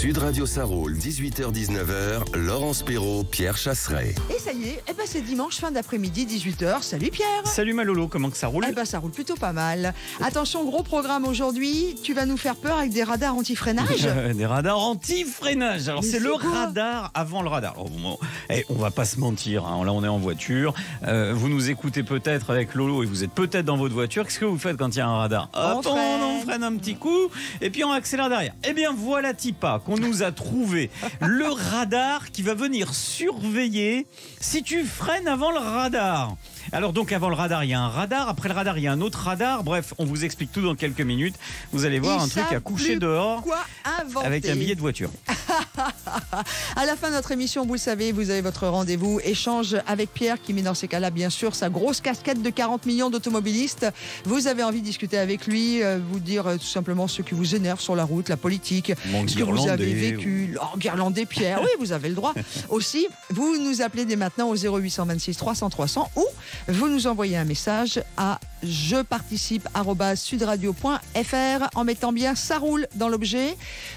Sud Radio Sarroul, 18h-19h, Laurence Perrault, Pierre Chasseret. Et ça y est, c'est dimanche, fin d'après-midi, 18h. Salut Pierre. Salut Malolo, comment que ça roule? Ça roule plutôt pas mal. Attention, gros programme aujourd'hui. Tu vas nous faire peur avec des radars anti-freinage. Des radars anti-freinage. Alors c'est le radar avant le radar. Oh, bon, on va pas se mentir, hein. Là on est en voiture. Vous nous écoutez peut-être avec Lolo et vous êtes peut-être dans votre voiture. Qu'est-ce que vous faites quand il y a un radar? On freine un petit coup et puis on accélère derrière. Eh bien voilà Tipa qu'on nous a trouvé. Le radar qui va venir surveiller si tu freines avant le radar. Alors donc avant le radar il y a un radar, après le radar il y a un autre radar. Bref, on vous explique tout dans quelques minutes. Vous allez voir un truc à coucher dehors avec un billet de voiture. À la fin de notre émission, vous le savez, vous avez votre rendez-vous échange avec Pierre qui met dans ces cas-là bien sûr sa grosse casquette de 40 millions d'automobilistes. Vous avez envie de discuter avec lui, vous dire tout simplement ce qui vous énerve sur la route, la politique, ce que vous avez vécu. Guirlandais Pierre, oui vous avez le droit. Aussi, vous nous appelez dès maintenant au 0826 300 300 ou vous nous envoyez un message à jeparticipe@sudradio.fr en mettant bien ça roule dans l'objet,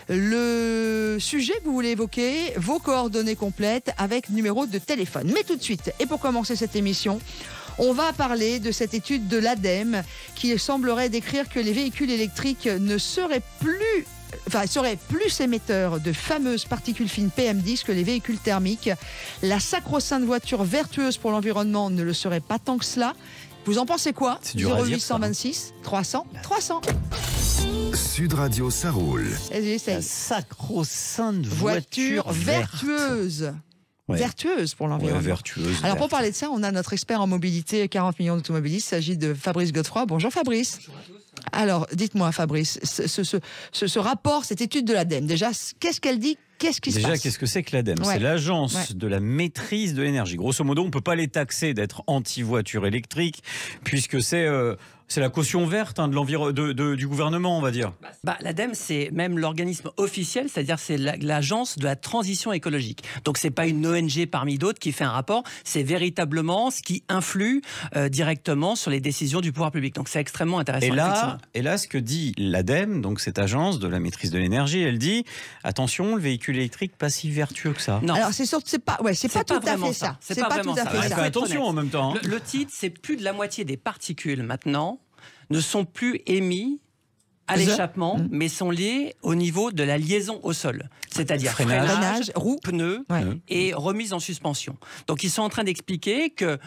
le sujet que vous voulez évoquer, vos coordonnées complètes avec numéro de téléphone. Mais tout de suite, et pour commencer cette émission, on va parler de cette étude de l'ADEME qui semblerait décrire que les véhicules électriques seraient plus émetteurs de fameuses particules fines PM10 que les véhicules thermiques. La sacro-sainte voiture vertueuse pour l'environnement ne le serait pas tant que cela. Vous en pensez quoi? 0826 300 300. Sud Radio Sarroul. La sacro-sainte voiture vertueuse. Ouais. Vertueuse pour l'environnement. Ouais, vertueuse. Alors pour parler de ça, on a notre expert en mobilité, 40 millions d'automobilistes. Il s'agit de Fabrice Godefroy. Bonjour Fabrice. Bonjour à tous. Alors dites-moi Fabrice, ce rapport, cette étude de l'ADEME, déjà, qu'est-ce qu'elle dit? Qu'est-ce qui se passe? Qu'est-ce que c'est que l'ADEME? C'est l'agence de la maîtrise de l'énergie. Grosso modo, on ne peut pas les taxer d'être anti-voiture électrique, puisque c'est la caution verte du gouvernement, on va dire. L'ADEME, c'est même l'organisme officiel, c'est-à-dire c'est l'agence de la transition écologique. Donc c'est pas une ONG parmi d'autres qui fait un rapport, c'est véritablement ce qui influe directement sur les décisions du pouvoir public. Donc c'est extrêmement intéressant. Et là, ce que dit l'ADEME, donc cette agence de la maîtrise de l'énergie, elle dit attention, le véhicule électrique pas si vertueux que ça. Non, alors c'est pas tout à fait ça. C'est pas tout à fait ça. Fais attention en même temps. Le titre, c'est plus de la moitié des particules maintenant ne sont plus émis à l'échappement, mais sont liés au niveau de la liaison au sol. C'est-à-dire freinage, roues, pneus et remise en suspension. Donc ils sont en train d'expliquer que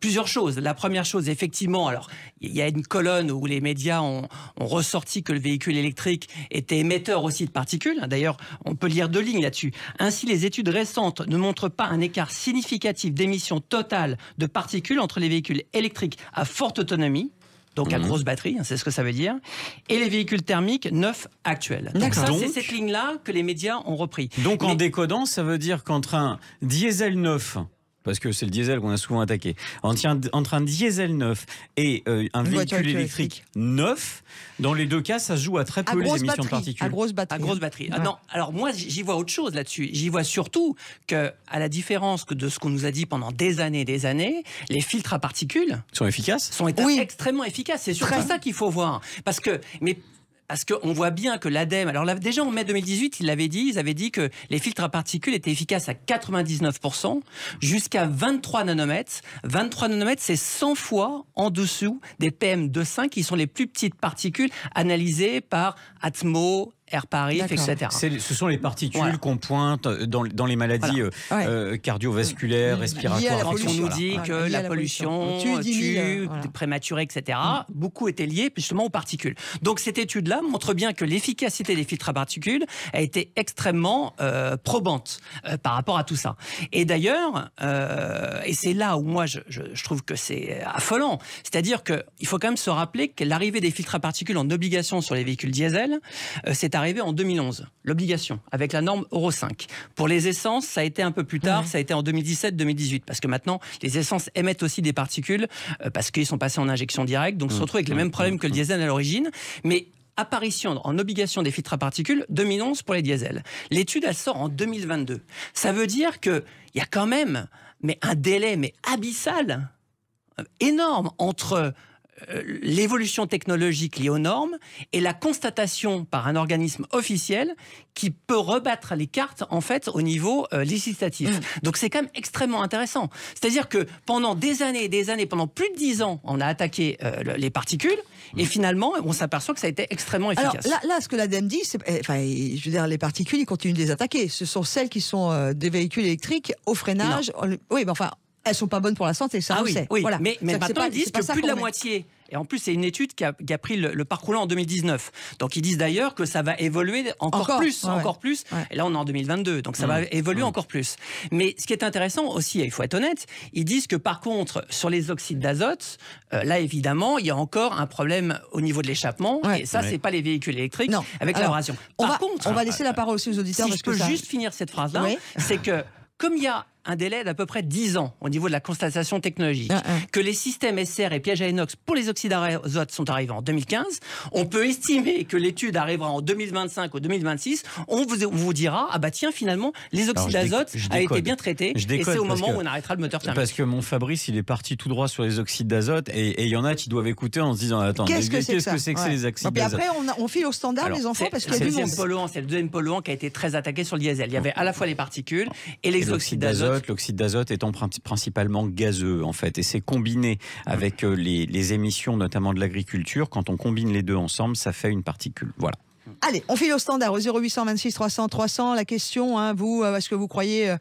plusieurs choses. La première chose, effectivement, alors il y a une colonne où les médias ont ressorti que le véhicule électrique était émetteur aussi de particules. D'ailleurs, on peut lire 2 lignes là-dessus. Ainsi, les études récentes ne montrent pas un écart significatif d'émissions totales de particules entre les véhicules électriques à forte autonomie, donc à grosse batterie, c'est ce que ça veut dire, et les véhicules thermiques neufs actuels. Donc ça, c'est cette ligne-là que les médias ont repris. Donc en décodant, ça veut dire qu'entre un diesel neuf, parce que c'est le diesel qu'on a souvent attaqué, entre un diesel neuf et un véhicule électrique neuf, dans les 2 cas, ça se joue à très peu les émissions de particules. À grosse batterie. Ouais. Non, alors moi, j'y vois autre chose là-dessus. J'y vois surtout que, à la différence de ce qu'on nous a dit pendant des années, les filtres à particules sont efficaces. Sont extrêmement efficaces. C'est surtout ça qu'il faut voir. Parce qu'on voit bien que l'ADEME, alors là, déjà en mai 2018, ils avaient dit que les filtres à particules étaient efficaces à 99%, jusqu'à 23 nanomètres. 23 nanomètres, c'est 100 fois en dessous des PM2,5, qui sont les plus petites particules analysées par Atmo, Airparis, etc. Ce sont les particules qu'on pointe dans les maladies cardiovasculaires, respiratoires. Quand on nous dit que la pollution tue, prématurée, etc., beaucoup étaient liés justement aux particules. Donc cette étude-là montre bien que l'efficacité des filtres à particules a été extrêmement probante par rapport à tout ça. Et d'ailleurs, et c'est là où moi je trouve que c'est affolant, c'est-à-dire qu'il faut quand même se rappeler que l'arrivée des filtres à particules en obligation sur les véhicules diesel, c'est arrivé en 2011, l'obligation, avec la norme Euro 5. Pour les essences, ça a été un peu plus tard, ça a été en 2017-2018, parce que maintenant, les essences émettent aussi des particules, parce qu'ils sont passés en injection directe, donc on se retrouve avec les mêmes problèmes que le diesel à l'origine, mais apparition en obligation des filtres à particules, 2011 pour les diesels. L'étude, elle sort en 2022. Ça veut dire qu'il y a quand même un délai abyssal, énorme, entre l'évolution technologique liée aux normes et la constatation par un organisme officiel qui peut rebattre les cartes en fait au niveau législatif. Donc c'est quand même extrêmement intéressant. C'est-à-dire que pendant des années et des années, pendant plus de 10 ans, on a attaqué les particules et finalement on s'aperçoit que ça a été extrêmement efficace. Alors là ce que l'ADEME dit, c'est, enfin, je veux dire, les particules, ils continuent de les attaquer. Ce sont celles qui sont des véhicules électriques au freinage. Oui, mais enfin, elles sont pas bonnes pour la santé, ça on le sait. Oui, voilà. mais maintenant ils disent que plus de la moitié. Et en plus, c'est une étude qui a pris le parcours en 2019. Donc, ils disent d'ailleurs que ça va évoluer encore plus. Ouais. Et là, on est en 2022, donc ça va évoluer encore plus. Mais ce qui est intéressant aussi, et il faut être honnête, ils disent que par contre, sur les oxydes d'azote, là, évidemment, il y a encore un problème au niveau de l'échappement. Et ça, c'est pas les véhicules électriques avec l'abrasion. Par contre, on va laisser la parole aussi aux auditeurs. Si je peux juste finir cette phrase-là, c'est que comme il y a un délai d'à peu près 10 ans au niveau de la constatation technologique, que les systèmes SR et pièges à inox pour les oxydes d'azote sont arrivés en 2015, on peut estimer que l'étude arrivera en 2025 ou 2026, on vous dira, ah bah tiens, finalement, les oxydes d'azote a été bien traités, et c'est au moment où on arrêtera le moteur thermique. Parce que mon Fabrice, il est parti tout droit sur les oxydes d'azote, et il y en a qui doivent écouter en se disant, attends, qu'est-ce que c'est que ces oxydes d'azote? Et après, on file au standard, les enfants, parce qu'il y a du monde. C'est le deuxième polluant qui a été très attaqué sur le diesel. Il y avait à la fois les particules et les oxydes d'azote. L'oxyde d'azote étant principalement gazeux en fait, et c'est combiné avec les émissions notamment de l'agriculture. Quand on combine les deux ensemble, ça fait une particule. Voilà. Allez, on file au standard au 0826 300 300. La question, vous, est-ce que vous croyez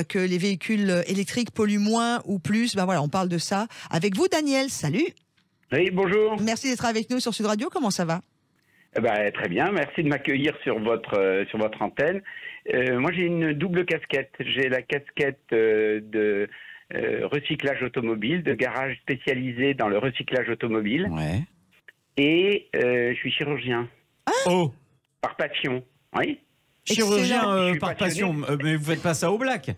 que les véhicules électriques polluent moins ou plus? Ben voilà, on parle de ça avec vous, Daniel. Salut. Oui, bonjour. Merci d'être avec nous sur Sud Radio. Comment ça va? Très bien, merci de m'accueillir sur votre antenne. Moi, j'ai une double casquette. J'ai la casquette de recyclage automobile, de garage spécialisé dans le recyclage automobile. Ouais. Et je suis chirurgien. Par passion, oui. Chirurgien par passion, mais vous faites pas ça au black?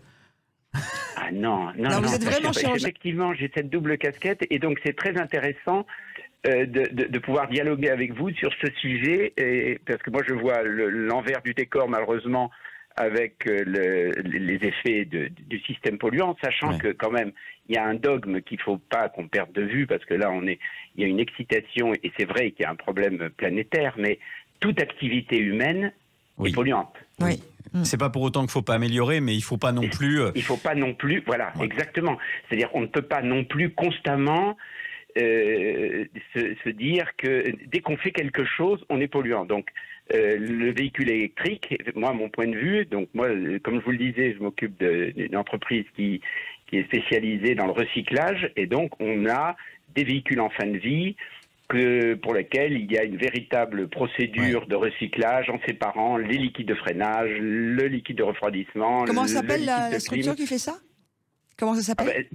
Ah non. Vous êtes vraiment chirurgien. Effectivement, j'ai cette double casquette et donc c'est très intéressant de pouvoir dialoguer avec vous sur ce sujet, parce que moi je vois l'envers du décor malheureusement avec les effets du système polluant, sachant que quand même il y a un dogme qu'il ne faut pas qu'on perde de vue, parce que là il y a une excitation et c'est vrai qu'il y a un problème planétaire, mais toute activité humaine est polluante. Oui. C'est pas pour autant qu'il ne faut pas améliorer, mais il ne faut pas non plus... Il ne faut pas non plus, voilà, exactement. C'est-à-dire on ne peut pas non plus constamment se dire que dès qu'on fait quelque chose, on est polluant. Donc, le véhicule électrique, moi, mon point de vue, donc moi, comme je vous le disais, je m'occupe d'une entreprise qui est spécialisée dans le recyclage, et donc on a des véhicules en fin de vie pour lesquels il y a une véritable procédure de recyclage en séparant les liquides de freinage, le liquide de refroidissement. Comment s'appelle la structure qui fait ça? Comment ça s'appelle?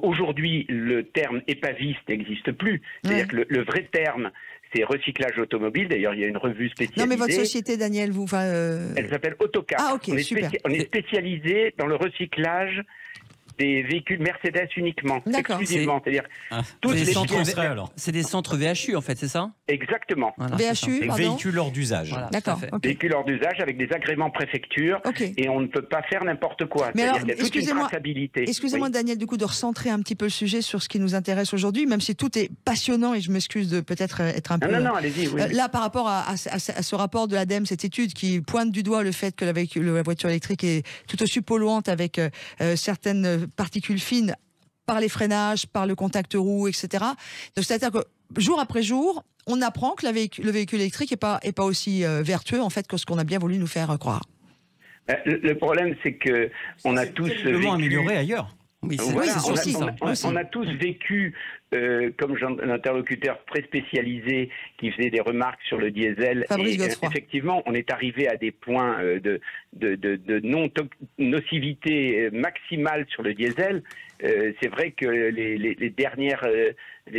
Aujourd'hui, le terme épaviste n'existe plus. C'est-à-dire que le vrai terme, c'est recyclage automobile. D'ailleurs, il y a une revue spécialisée. Non, mais votre société, Daniel, Elle s'appelle Autocar. Ah, ok, super. On est spécialisé dans le recyclage des véhicules Mercedes uniquement, exclusivement. C'est-à-dire c'est des centres VHU en fait, c'est ça? Exactement. Voilà, VHU, véhicules hors d'usage. Voilà, d'accord. Véhicules hors d'usage avec des agréments préfecture, et on ne peut pas faire n'importe quoi. Mais alors, il y a toute une traçabilité. Excusez-moi, Daniel, du coup, de recentrer un petit peu le sujet sur ce qui nous intéresse aujourd'hui, même si tout est passionnant, et je m'excuse de peut-être être un peu... Non, allez-y. Oui. Là, par rapport à ce rapport de l'ADEME, cette étude qui pointe du doigt le fait que la voiture électrique est tout aussi polluante avec certaines particules fines par les freinages, par le contact roue, etc. Donc, c'est-à-dire que jour après jour, on apprend que le véhicule électrique n'est pas aussi vertueux en fait que ce qu'on a bien voulu nous faire croire. Le problème, c'est que on a tous amélioré ailleurs. Oui, on a tous vécu comme un interlocuteur très spécialisé qui faisait des remarques sur le diesel. Fabrice Godefroy. Effectivement, on est arrivé à des points de nocivité maximale sur le diesel. C'est vrai que les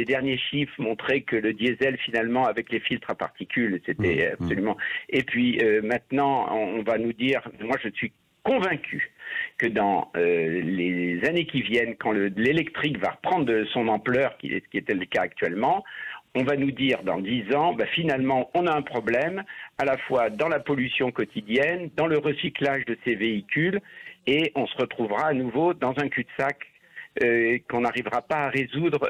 derniers chiffres montraient que le diesel, finalement, avec les filtres à particules, c'était absolument... Et puis maintenant, on va nous dire... Moi, je suis convaincu que dans les années qui viennent, quand l'électrique va reprendre son ampleur, qui était le cas actuellement, on va nous dire dans 10 ans, finalement, on a un problème, à la fois dans la pollution quotidienne, dans le recyclage de ces véhicules, et on se retrouvera à nouveau dans un cul-de-sac qu'on n'arrivera pas à résoudre.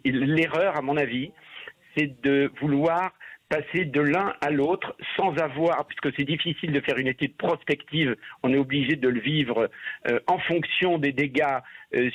L'erreur, à mon avis, c'est de vouloir passer de l'un à l'autre sans avoir, puisque c'est difficile de faire une étude prospective, on est obligé de le vivre en fonction des dégâts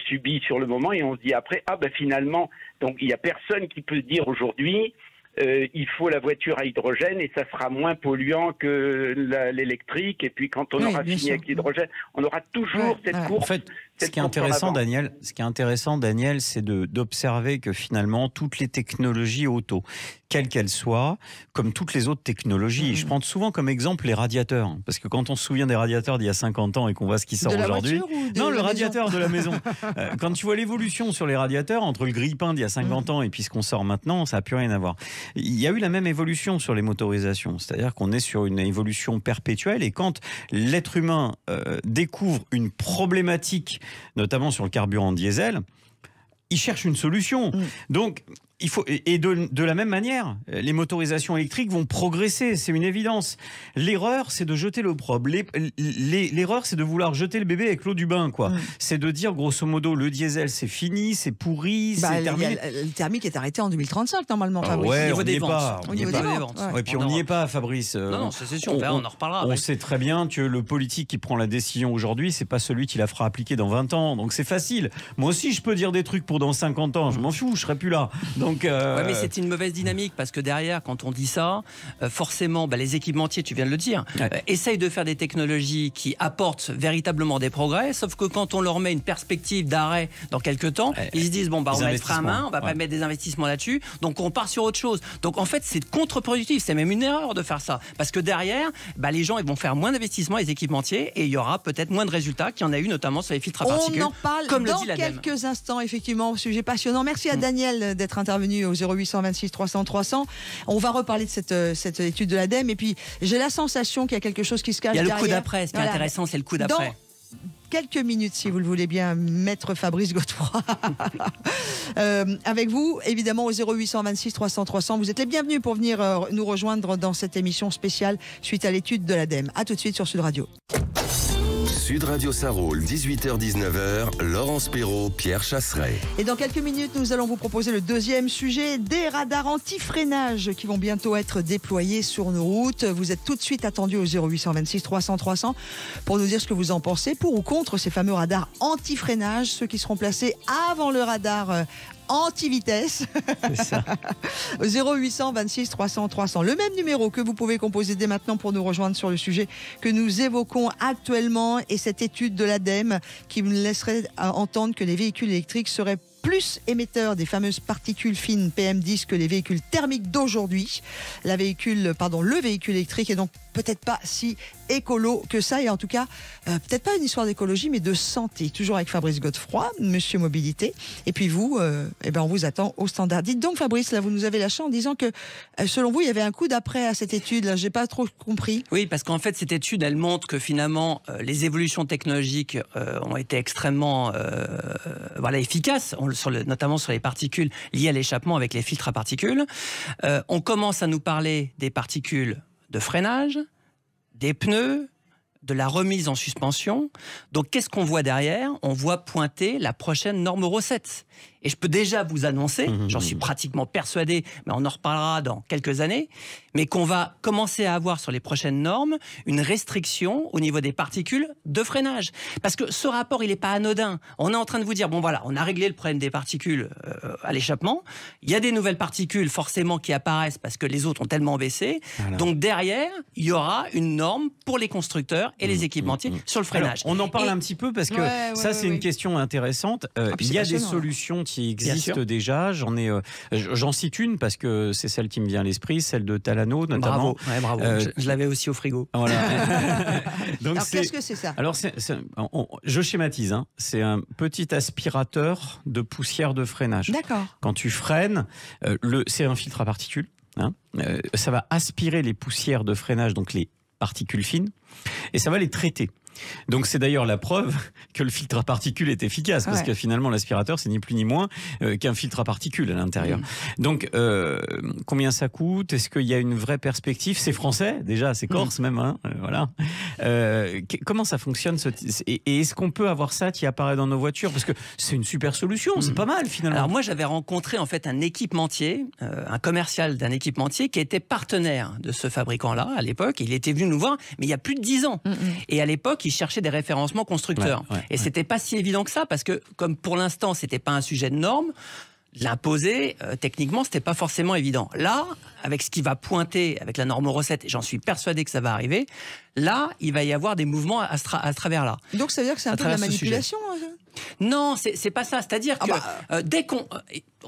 subis sur le moment, et on se dit après, finalement, donc il n'y a personne qui peut dire aujourd'hui, il faut la voiture à hydrogène et ça sera moins polluant que l'électrique, et puis quand on aura fini avec l'hydrogène, on aura toujours cette course. En fait, ce qui est intéressant, Daniel, c'est d'observer que finalement, toutes les technologies auto, quelles qu'elles soient, comme toutes les autres technologies, je prends souvent comme exemple les radiateurs, parce que quand on se souvient des radiateurs d'il y a 50 ans et qu'on voit ce qui sort aujourd'hui... Non, le radiateur de la maison. Quand tu vois l'évolution sur les radiateurs, entre le grille-pain d'il y a 50 ans et puis ce qu'on sort maintenant, ça n'a plus rien à voir. Il y a eu la même évolution sur les motorisations, c'est-à-dire qu'on est sur une évolution perpétuelle, et quand l'être humain découvre une problématique, notamment sur le carburant diesel, il cherche une solution. Donc, il faut, et de la même manière, les motorisations électriques vont progresser, c'est une évidence. L'erreur, c'est de jeter l'opprobre. L'erreur, c'est de vouloir jeter le bébé avec l'eau du bain, quoi. C'est de dire, grosso modo, le diesel, c'est fini, c'est pourri, c'est terminé. Le thermique est arrêté en 2035, normalement, Fabrice. Ouais, au niveau des ventes. Au niveau des ventes. Et puis on n'y est pas, Fabrice. Non, c'est sûr, on en reparlera. On sait très bien que le politique qui prend la décision aujourd'hui, c'est pas celui qui la fera appliquer dans 20 ans. Donc c'est facile. Moi aussi, je peux dire des trucs pour dans 50 ans. Je m'en fous, je serai plus là. Donc, mais c'est une mauvaise dynamique, parce que derrière, quand on dit ça, forcément, les équipementiers, tu viens de le dire, essayent de faire des technologies qui apportent véritablement des progrès, sauf que quand on leur met une perspective d'arrêt dans quelques temps, ils se disent, on va mettre frein à main, on va pas mettre des investissements là-dessus, donc on part sur autre chose. Donc en fait, c'est contre-productif, c'est même une erreur de faire ça, parce que derrière, les gens ils vont faire moins d'investissements, les équipementiers, et il y aura peut-être moins de résultats qu'il y en a eu, notamment sur les filtres à particules. On en parle comme dans le dit l'ADEME. Quelques instants, effectivement, sujet passionnant. Merci à Daniel d'être intervenu au 0826 300 300. On va reparler de cette étude de l'ADEME, et puis j'ai la sensation qu'il y a quelque chose qui se cache derrière. Il y a le coup d'après, ce qui est intéressant, c'est le coup d'après. Quelques minutes, si vous le voulez bien, maître Fabrice Godefroy. Avec vous, évidemment, au 0826 300 300. Vous êtes les bienvenus pour venir nous rejoindre dans cette émission spéciale suite à l'étude de l'ADEME. A tout de suite sur Sud Radio. Sud Radio Sarroul, 18h-19h, Laurence Perrault, Pierre Chasseret. Et dans quelques minutes, nous allons vous proposer le deuxième sujet, des radars anti-freinage qui vont bientôt être déployés sur nos routes. Vous êtes tout de suite attendus au 0826 300 300 pour nous dire ce que vous en pensez, pour ou contre ces fameux radars anti-freinage, ceux qui seront placés avant le radar anti-vitesse. C'est ça. 0826 300 300. Le même numéro que vous pouvez composer dès maintenant pour nous rejoindre sur le sujet que nous évoquons actuellement, et cette étude de l'ADEME qui me laisserait entendre que les véhicules électriques seraient plus émetteurs des fameuses particules fines PM10 que les véhicules thermiques d'aujourd'hui. Le véhicule électrique est donc peut-être pas si écolo que ça, et en tout cas peut-être pas une histoire d'écologie mais de santé. Toujours avec Fabrice Godefroy, Monsieur Mobilité, et puis vous, on vous attend au standard. Dites donc Fabrice, là vous nous avez lâché en disant que selon vous il y avait un coup d'après à cette étude, là j'ai pas trop compris. Oui, parce qu'en fait cette étude elle montre que finalement les évolutions technologiques ont été extrêmement efficaces, notamment sur les particules liées à l'échappement avec les filtres à particules. On commence à nous parler des particules de freinage, des pneus, de la remise en suspension. Donc qu'est-ce qu'on voit derrière ? On voit pointer la prochaine norme Euro 7. Et je peux déjà vous annoncer, j'en suis pratiquement persuadé, mais on en reparlera dans quelques années, mais qu'on va commencer à avoir sur les prochaines normes une restriction au niveau des particules de freinage. Parce que ce rapport, il n'est pas anodin. On est en train de vous dire, on a réglé le problème des particules à l'échappement. Il y a des nouvelles particules forcément qui apparaissent parce que les autres ont tellement baissé. Voilà. Donc derrière, il y aura une norme pour les constructeurs et les équipementiers sur le freinage. Alors, on en parle un petit peu parce que c'est une question intéressante. Il y a des solutions qui existent déjà. J'en cite une parce que c'est celle qui me vient à l'esprit, celle de Talano notamment. Bravo. Je l'avais aussi au frigo. Voilà. Donc alors qu'est-ce que c'est ça ? Alors je schématise. C'est un petit aspirateur de poussière de freinage. D'accord. Quand tu freines, c'est un filtre à particules. Ça va aspirer les poussières de freinage, donc les particules fines, et ça va les traiter. Donc c'est d'ailleurs la preuve que le filtre à particules est efficace, parce que finalement l'aspirateur c'est ni plus ni moins qu'un filtre à particules à l'intérieur. Donc combien ça coûte ? Est-ce qu'il y a une vraie perspective ? C'est français déjà, c'est corse même, voilà. Comment ça fonctionne et est-ce qu'on peut avoir ça qui apparaît dans nos voitures? Parce que c'est une super solution, c'est pas mal finalement. Alors moi j'avais rencontré en fait un équipementier, un commercial d'un équipementier qui était partenaire de ce fabricant-là à l'époque. Il était venu nous voir, mais il y a plus de 10 ans. Et à l'époque, il cherchait des référencements constructeurs. Et c'était pas si évident que ça, parce que comme pour l'instant, c'était pas un sujet de norme, l'imposer, techniquement, c'était pas forcément évident. Là, avec ce qui va pointer, avec la norme Euro 7, et j'en suis persuadé que ça va arriver, là, il va y avoir des mouvements à ce travers-là. Donc ça veut dire que c'est un peu de la manipulation Non, c'est pas ça. C'est-à-dire que dès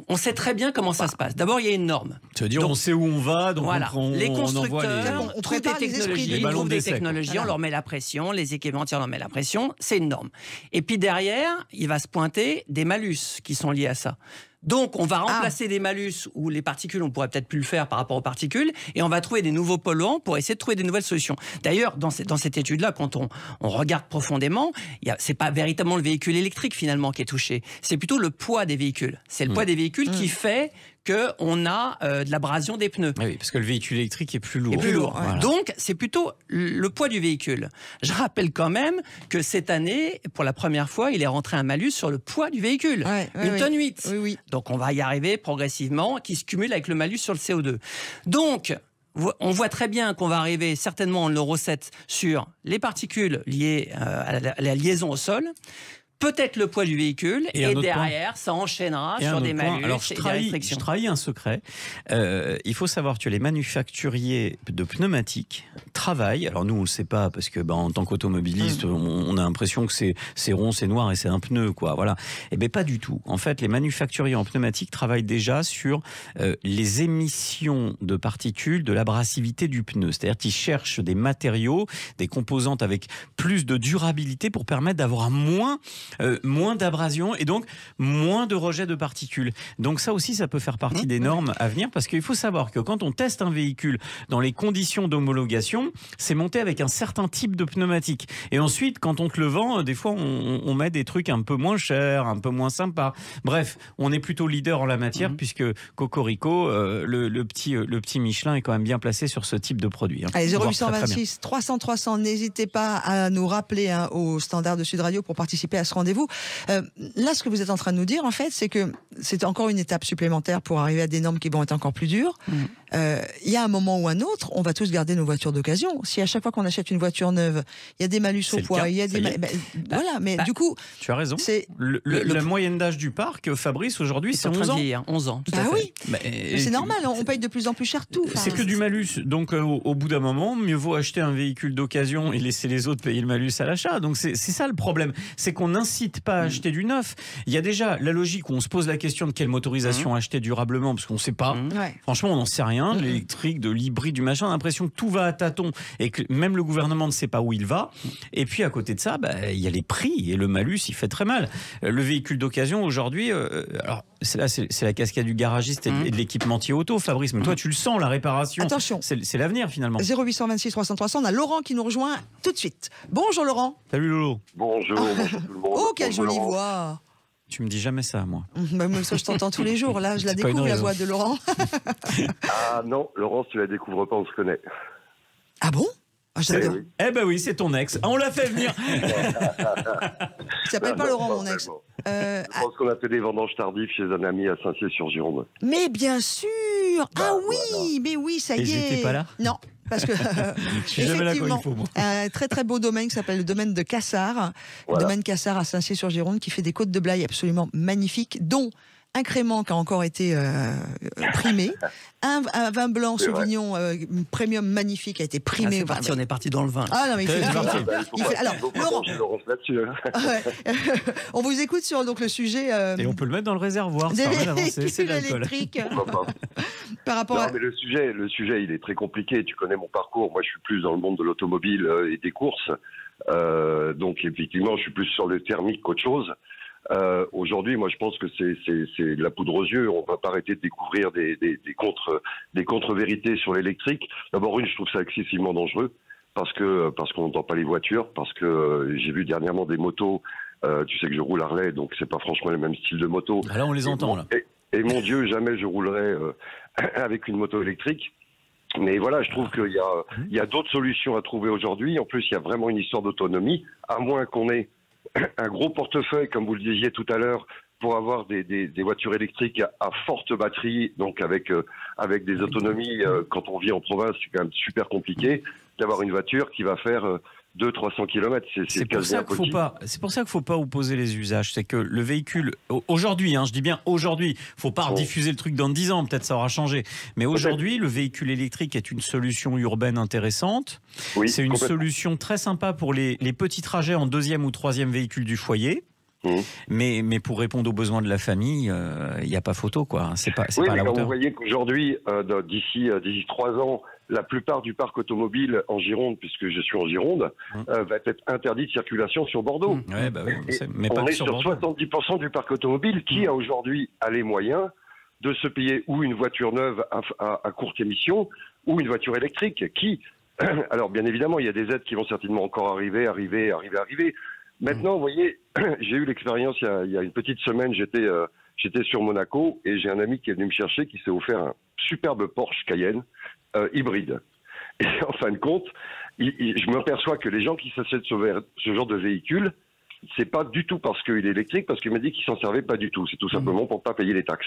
on sait très bien comment ça se passe. D'abord, il y a une norme. Ça veut dire on sait où on va, donc voilà. Les constructeurs, on prépare des technologies, on leur met la pression, les équipementiers leur mettent la pression, c'est une norme. Et puis derrière, il va se pointer des malus qui sont liés à ça. Donc, on va remplacer des malus où les particules, on pourrait peut-être plus le faire par rapport aux particules, et on va trouver des nouveaux polluants pour essayer de trouver des nouvelles solutions. D'ailleurs, dans cette étude-là, quand on regarde profondément, c'est pas véritablement le véhicule électrique finalement qui est touché, c'est plutôt le poids des véhicules. C'est le poids des véhicules qui fait qu'on a de l'abrasion des pneus. Oui, parce que le véhicule électrique est plus lourd. Voilà. Donc, c'est plutôt le poids du véhicule. Je rappelle quand même que cette année, pour la première fois, il est rentré un malus sur le poids du véhicule. Une tonne 8. Oui. Donc, on va y arriver progressivement, qui se cumule avec le malus sur le CO2. Donc, on voit très bien qu'on va arriver certainement en Euro 7 sur les particules liées à la liaison au sol, peut-être le poids du véhicule, et derrière, ça enchaînera sur des malus et des restrictions. Je trahis un secret. Il faut savoir que les manufacturiers de pneumatiques travaillent, alors nous on ne le sait pas, parce que en tant qu'automobiliste, on a l'impression que c'est rond, c'est noir et c'est un pneu, quoi. Voilà. Et bien pas du tout. En fait, les manufacturiers en pneumatique travaillent déjà sur les émissions de particules de l'abrasivité du pneu. C'est-à-dire qu'ils cherchent des matériaux, des composantes avec plus de durabilité pour permettre d'avoir moins d'abrasion et donc moins de rejet de particules. Donc ça aussi, ça peut faire partie des normes à venir, parce qu'il faut savoir que quand on teste un véhicule dans les conditions d'homologation, c'est monté avec un certain type de pneumatique. Et ensuite, quand on te le vend, des fois, on met des trucs un peu moins chers, un peu moins sympas. Bref, on est plutôt leader en la matière, puisque Cocorico, le petit Michelin est quand même bien placé sur ce type de produit. Allez, 0826 300 300, n'hésitez pas à nous rappeler au standard de Sud Radio pour participer à ce rendez-vous. Là, ce que vous êtes en train de nous dire, en fait, c'est que c'est encore une étape supplémentaire pour arriver à des normes qui vont être encore plus dures. Il y a un moment ou un autre, on va tous garder nos voitures d'occasion. Si à chaque fois qu'on achète une voiture neuve, il y a des malus au poids, il y a des voilà, mais du coup, tu as raison. La moyenne d'âge du parc, Fabrice, aujourd'hui, c'est 11 ans. 11 ans. Tout à fait. Oui. C'est normal, on paye de plus en plus cher tout. C'est que du malus. Donc, au bout d'un moment, mieux vaut acheter un véhicule d'occasion et laisser les autres payer le malus à l'achat. Donc, c'est ça le problème. C'est qu'on n'incite pas à acheter du neuf. Il y a déjà la logique où on se pose la question de quelle motorisation acheter durablement, parce qu'on ne sait pas. Franchement, on n'en sait rien. L'électrique, de l'hybride, du machin, on a l'impression que tout va à tâtons et que même le gouvernement ne sait pas où il va. Et puis, à côté de ça, il y a les prix et le malus, il fait très mal. Le véhicule d'occasion, aujourd'hui, alors, c'est la cascade du garagiste et de l'équipementier auto, Fabrice. Mais toi, tu le sens, la réparation. Attention. C'est l'avenir, finalement. 0826 300 300, on a Laurent qui nous rejoint tout de suite. Bonjour, Laurent. Salut, Lolo. Bonjour tout le monde. Oh, quelle jolie voix. Tu me dis jamais ça, moi. Moi, ça, je t'entends tous les jours. Là, je la découvre, la voix de Laurent. Ah non, Laurence, tu la découvres pas, on se connaît. Ah bon? Oui. Eh ben oui, c'est ton ex. On l'a fait venir. Il s'appelle pas Laurent, mon ex. Je pense qu'on a fait des vendanges tardives chez un ami à Saint-Cyr-sur-Gironde. Mais bien sûr. Oui, mais oui, ça y est. Et j'étais pas là. Non. Parce que, effectivement, un très très beau domaine qui s'appelle le domaine de Cassard. Le domaine Cassard à Saint-Cyr-sur-Gironde qui fait des côtes de Blaye absolument magnifiques, dont un crément qui a encore été primé, un vin blanc Sauvignon premium magnifique a été primé. On est parti dans le vin. Ah non, mais alors, Laurent, on vous écoute sur donc, le sujet. Et on peut le mettre dans le réservoir. Des véhicules électriques. Par rapport mais le sujet, il est très compliqué. Tu connais mon parcours. Moi, je suis plus dans le monde de l'automobile et des courses. Donc, effectivement, je suis plus sur le thermique qu'autre chose. Aujourd'hui, moi, je pense que c'est de la poudre aux yeux. On va pas arrêter de découvrir des contre-vérités sur l'électrique. D'abord, je trouve ça excessivement dangereux parce qu'on n'entend pas les voitures, parce que j'ai vu dernièrement des motos. Tu sais que je roule Harley, donc c'est pas franchement le même style de moto. Ah là, on les entend là. Et mon Dieu, jamais je roulerai avec une moto électrique. Mais voilà, je trouve qu'il y a d'autres solutions à trouver aujourd'hui. En plus, il y a vraiment une histoire d'autonomie, à moins qu'on ait un gros portefeuille, comme vous le disiez tout à l'heure, pour avoir des voitures électriques à forte batterie, donc avec des autonomies, quand on vit en province, c'est quand même super compliqué d'avoir une voiture qui va faire 200-300 km. C'est pour ça qu'il ne faut pas opposer les usages. C'est que le véhicule, aujourd'hui, je dis bien aujourd'hui, il ne faut pas rediffuser le truc dans 10 ans, peut-être ça aura changé. Mais aujourd'hui, le véhicule électrique est une solution urbaine intéressante. Oui, c'est une solution très sympa pour les petits trajets en deuxième ou troisième véhicule du foyer. Mais pour répondre aux besoins de la famille, il n'y a pas photo, quoi. C'est pas à la hauteur. Vous voyez qu'aujourd'hui, d'ici 3 ans, la plupart du parc automobile en Gironde, puisque je suis en Gironde, va être interdit de circulation sur Bordeaux. Ouais, bah oui, mais on pas est sur sur 70% du parc automobile qui a aujourd'hui les moyens de se payer ou une voiture neuve à courte émission ou une voiture électrique. Alors bien évidemment, il y a des aides qui vont certainement encore arriver. Maintenant, vous voyez, j'ai eu l'expérience il y a une petite semaine, j'étais sur Monaco et j'ai un ami qui est venu me chercher qui s'est offert un superbe Porsche Cayenne hybride. Et en fin de compte, je m'aperçois que les gens qui s'achètent ce genre de véhicule, c'est pas du tout parce qu'il est électrique, parce qu'il m'a dit qu'il s'en servait pas du tout. C'est tout simplement pour pas payer les taxes.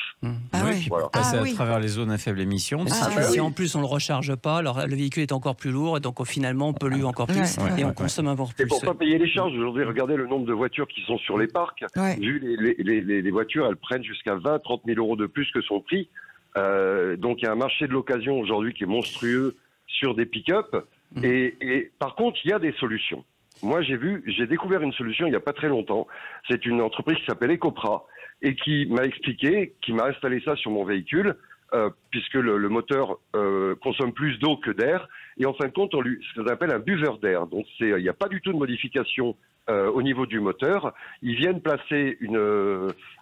Voilà. Passer à travers les zones à faible émission. Si en plus on le recharge pas, alors le véhicule est encore plus lourd et donc finalement on pollue encore plus et on consomme encore plus. C'est pour pas payer les charges. Aujourd'hui, regardez le nombre de voitures qui sont sur les parcs. Vu les voitures, elles prennent jusqu'à 20-30 000 euros de plus que son prix. Donc il y a un marché de l'occasion aujourd'hui qui est monstrueux sur des pick-up. Et par contre, il y a des solutions. Moi, j'ai découvert une solution il n'y a pas très longtemps. C'est une entreprise qui s'appelle Ecopra et qui m'a expliqué, qui m'a installé ça sur mon véhicule, puisque le moteur consomme plus d'eau que d'air. Et en fin de compte, ce qu'on appelle un buveur d'air. Donc, il n'y a pas du tout de modification au niveau du moteur. Ils viennent placer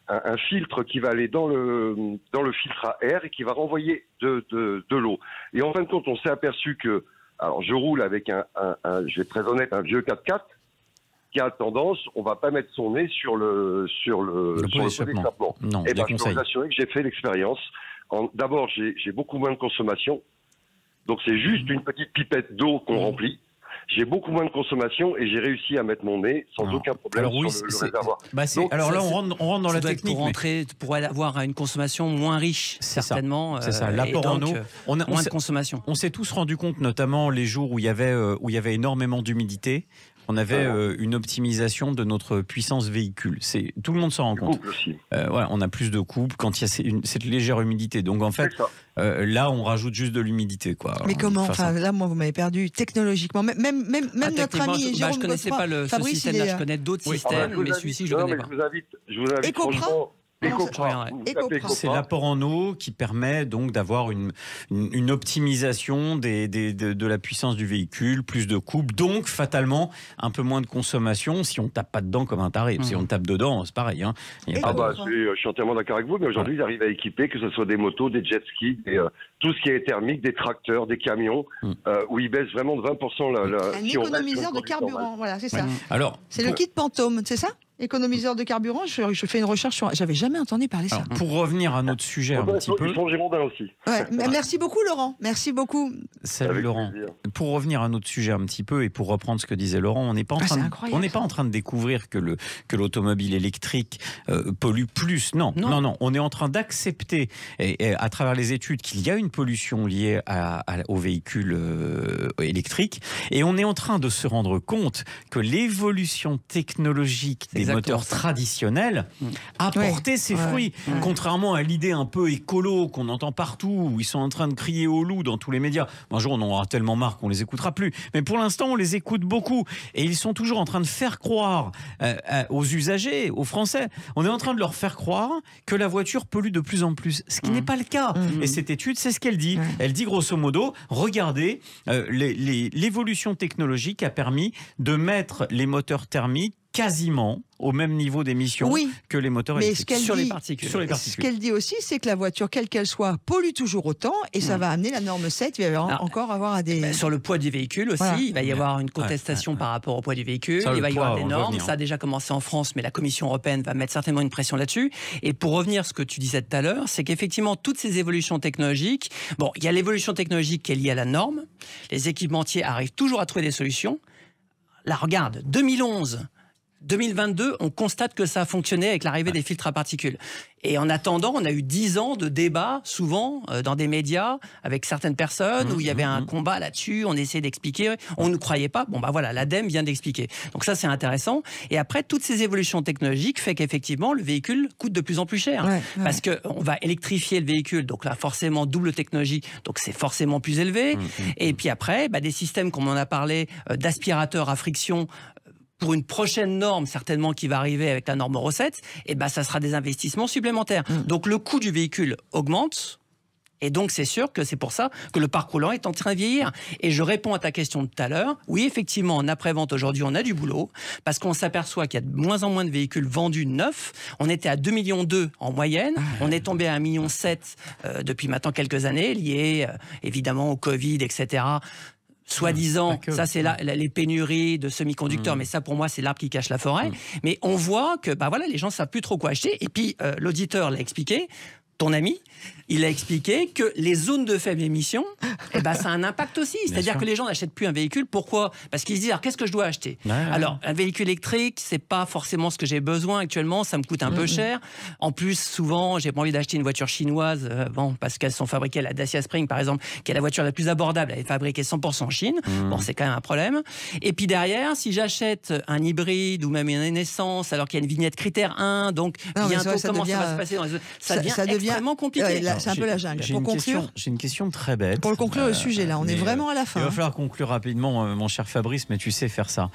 un filtre qui va aller dans le filtre à air et qui va renvoyer de l'eau. Et en fin de compte, on s'est aperçu que alors, je roule avec je vais être très honnête, un vieux 4x4 qui a tendance, on va pas mettre son nez sur le pot d'échappement. Non, et je peux vous assurer que j'ai fait l'expérience. D'abord, j'ai beaucoup moins de consommation. Donc, c'est juste une petite pipette d'eau qu'on remplit. J'ai beaucoup moins de consommation et j'ai réussi à mettre mon nez sans aucun problème sur le réservoir. Alors là, on rentre dans la technique. Pour avoir une consommation moins riche, certainement. C'est ça, l'apport en eau. Moins de consommation. On s'est tous rendu compte, notamment les jours où il y avait énormément d'humidité. On avait une optimisation de notre puissance véhicule. Tout le monde s'en rend compte. On a plus de couple quand il y a cette légère humidité. Donc en fait, là, on rajoute juste de l'humidité, quoi. Mais comment là, moi, vous m'avez perdu technologiquement. Même notre ami Jérôme. Je ne connaissais pas ce système-là. Je connais d'autres systèmes, mais celui-ci, je ne connais pas. Je vous invite franchement. Ecopra. C'est l'apport en eau qui permet donc d'avoir une optimisation de la puissance du véhicule, plus de couple, donc fatalement un peu moins de consommation si on ne tape pas dedans comme un taré. Si on tape dedans, c'est pareil. Je suis entièrement d'accord avec vous, mais aujourd'hui, ils arrivent à équiper, que ce soit des motos, des jet skis, tout ce qui est thermique, des tracteurs, des camions, où ils baissent vraiment de 20% un économiseur de carburant, voilà, c'est ça. Alors, c'est le kit Pantôme, c'est ça ? Économiseur de carburant, je fais une recherche sur... J'avais jamais entendu parler de ça. Pour revenir à notre sujet un petit peu... Ils sont girondins aussi. Merci beaucoup Laurent, merci beaucoup. Salut Avec Laurent. plaisir. Pour revenir à notre sujet un petit peu et pour reprendre ce que disait Laurent, on n'est pas en train de découvrir que l'automobile électrique pollue plus. Non, on est en train d'accepter à travers les études qu'il y a une pollution liée aux véhicules électriques et on est en train de se rendre compte que l'évolution technologique des moteurs traditionnels a porté ses fruits. Contrairement à l'idée un peu écolo qu'on entend partout, où ils sont en train de crier au loup dans tous les médias. Un jour, on en aura tellement marre qu'on les écoutera plus. Mais pour l'instant, on les écoute beaucoup. Et ils sont toujours en train de faire croire aux usagers, aux Français, on est en train de leur faire croire que la voiture pollue de plus en plus. Ce qui n'est pas le cas. Et cette étude, c'est ce qu'elle dit. Elle dit grosso modo, regardez, l'évolution technologique a permis de mettre les moteurs thermiques quasiment au même niveau d'émission que les moteurs électriques sur les particules. Ce qu'elle dit aussi, c'est que la voiture, quelle qu'elle soit, pollue toujours autant et ça va amener la norme 7. Il va encore avoir à des... Sur le poids du véhicule aussi, il va y avoir une contestation par rapport au poids du véhicule. Il va y avoir des normes. Ça a déjà commencé en France, mais la Commission européenne va mettre certainement une pression là-dessus. Et pour revenir à ce que tu disais tout à l'heure, c'est qu'effectivement, toutes ces évolutions technologiques, il y a l'évolution technologique qui est liée à la norme. Les équipementiers arrivent toujours à trouver des solutions. Là, regarde, 2011... 2022, on constate que ça a fonctionné avec l'arrivée des filtres à particules. Et en attendant, on a eu 10 ans de débats, souvent, dans des médias, avec certaines personnes, où il y avait un combat là-dessus, on essayait d'expliquer, on ne croyait pas. L'ADEME vient d'expliquer. Donc ça, c'est intéressant. Et après, toutes ces évolutions technologiques fait qu'effectivement, le véhicule coûte de plus en plus cher. Parce qu'on va électrifier le véhicule, donc là, forcément, double technologie, donc c'est forcément plus élevé. Et puis après, des systèmes, comme on en a parlé, d'aspirateurs à friction, pour une prochaine norme, certainement, qui va arriver avec la norme Euro 7, ça sera des investissements supplémentaires. Donc, le coût du véhicule augmente. Et donc, c'est sûr que c'est pour ça que le parc roulant est en train de vieillir. Et je réponds à ta question de tout à l'heure. Oui, effectivement, en après-vente, aujourd'hui, on a du boulot. Parce qu'on s'aperçoit qu'il y a de moins en moins de véhicules vendus neufs. On était à 2,2 millions en moyenne. On est tombé à 1,7 million depuis maintenant quelques années, lié évidemment au Covid, etc., soi-disant, ça c'est les pénuries de semi-conducteurs, mais ça pour moi c'est l'arbre qui cache la forêt. Mais on voit que les gens ne savent plus trop quoi acheter. Et puis l'auditeur l'a expliqué, ton ami, il a expliqué que les zones de faible émission, ça a un impact aussi. C'est-à-dire que les gens n'achètent plus un véhicule. Pourquoi ? Parce qu'ils se disent, alors qu'est-ce que je dois acheter ? Alors, un véhicule électrique, c'est pas forcément ce que j'ai besoin actuellement, ça me coûte un peu cher. En plus, souvent, j'ai pas envie d'acheter une voiture chinoise, parce qu'elles sont fabriquées, la Dacia Spring, par exemple, qui est la voiture la plus abordable, elle est fabriquée 100% en Chine. C'est quand même un problème. Et puis derrière, si j'achète un hybride ou même une essence, alors qu'il y a une vignette critère 1, donc bientôt, comment ça va se passer ? Ça devient extrêmement compliqué. C'est un peu la jungle. Pour conclure, j'ai une question très bête. Pour conclure le sujet, là, on est vraiment à la fin. Il va falloir conclure rapidement, mon cher Fabrice, mais tu sais faire ça.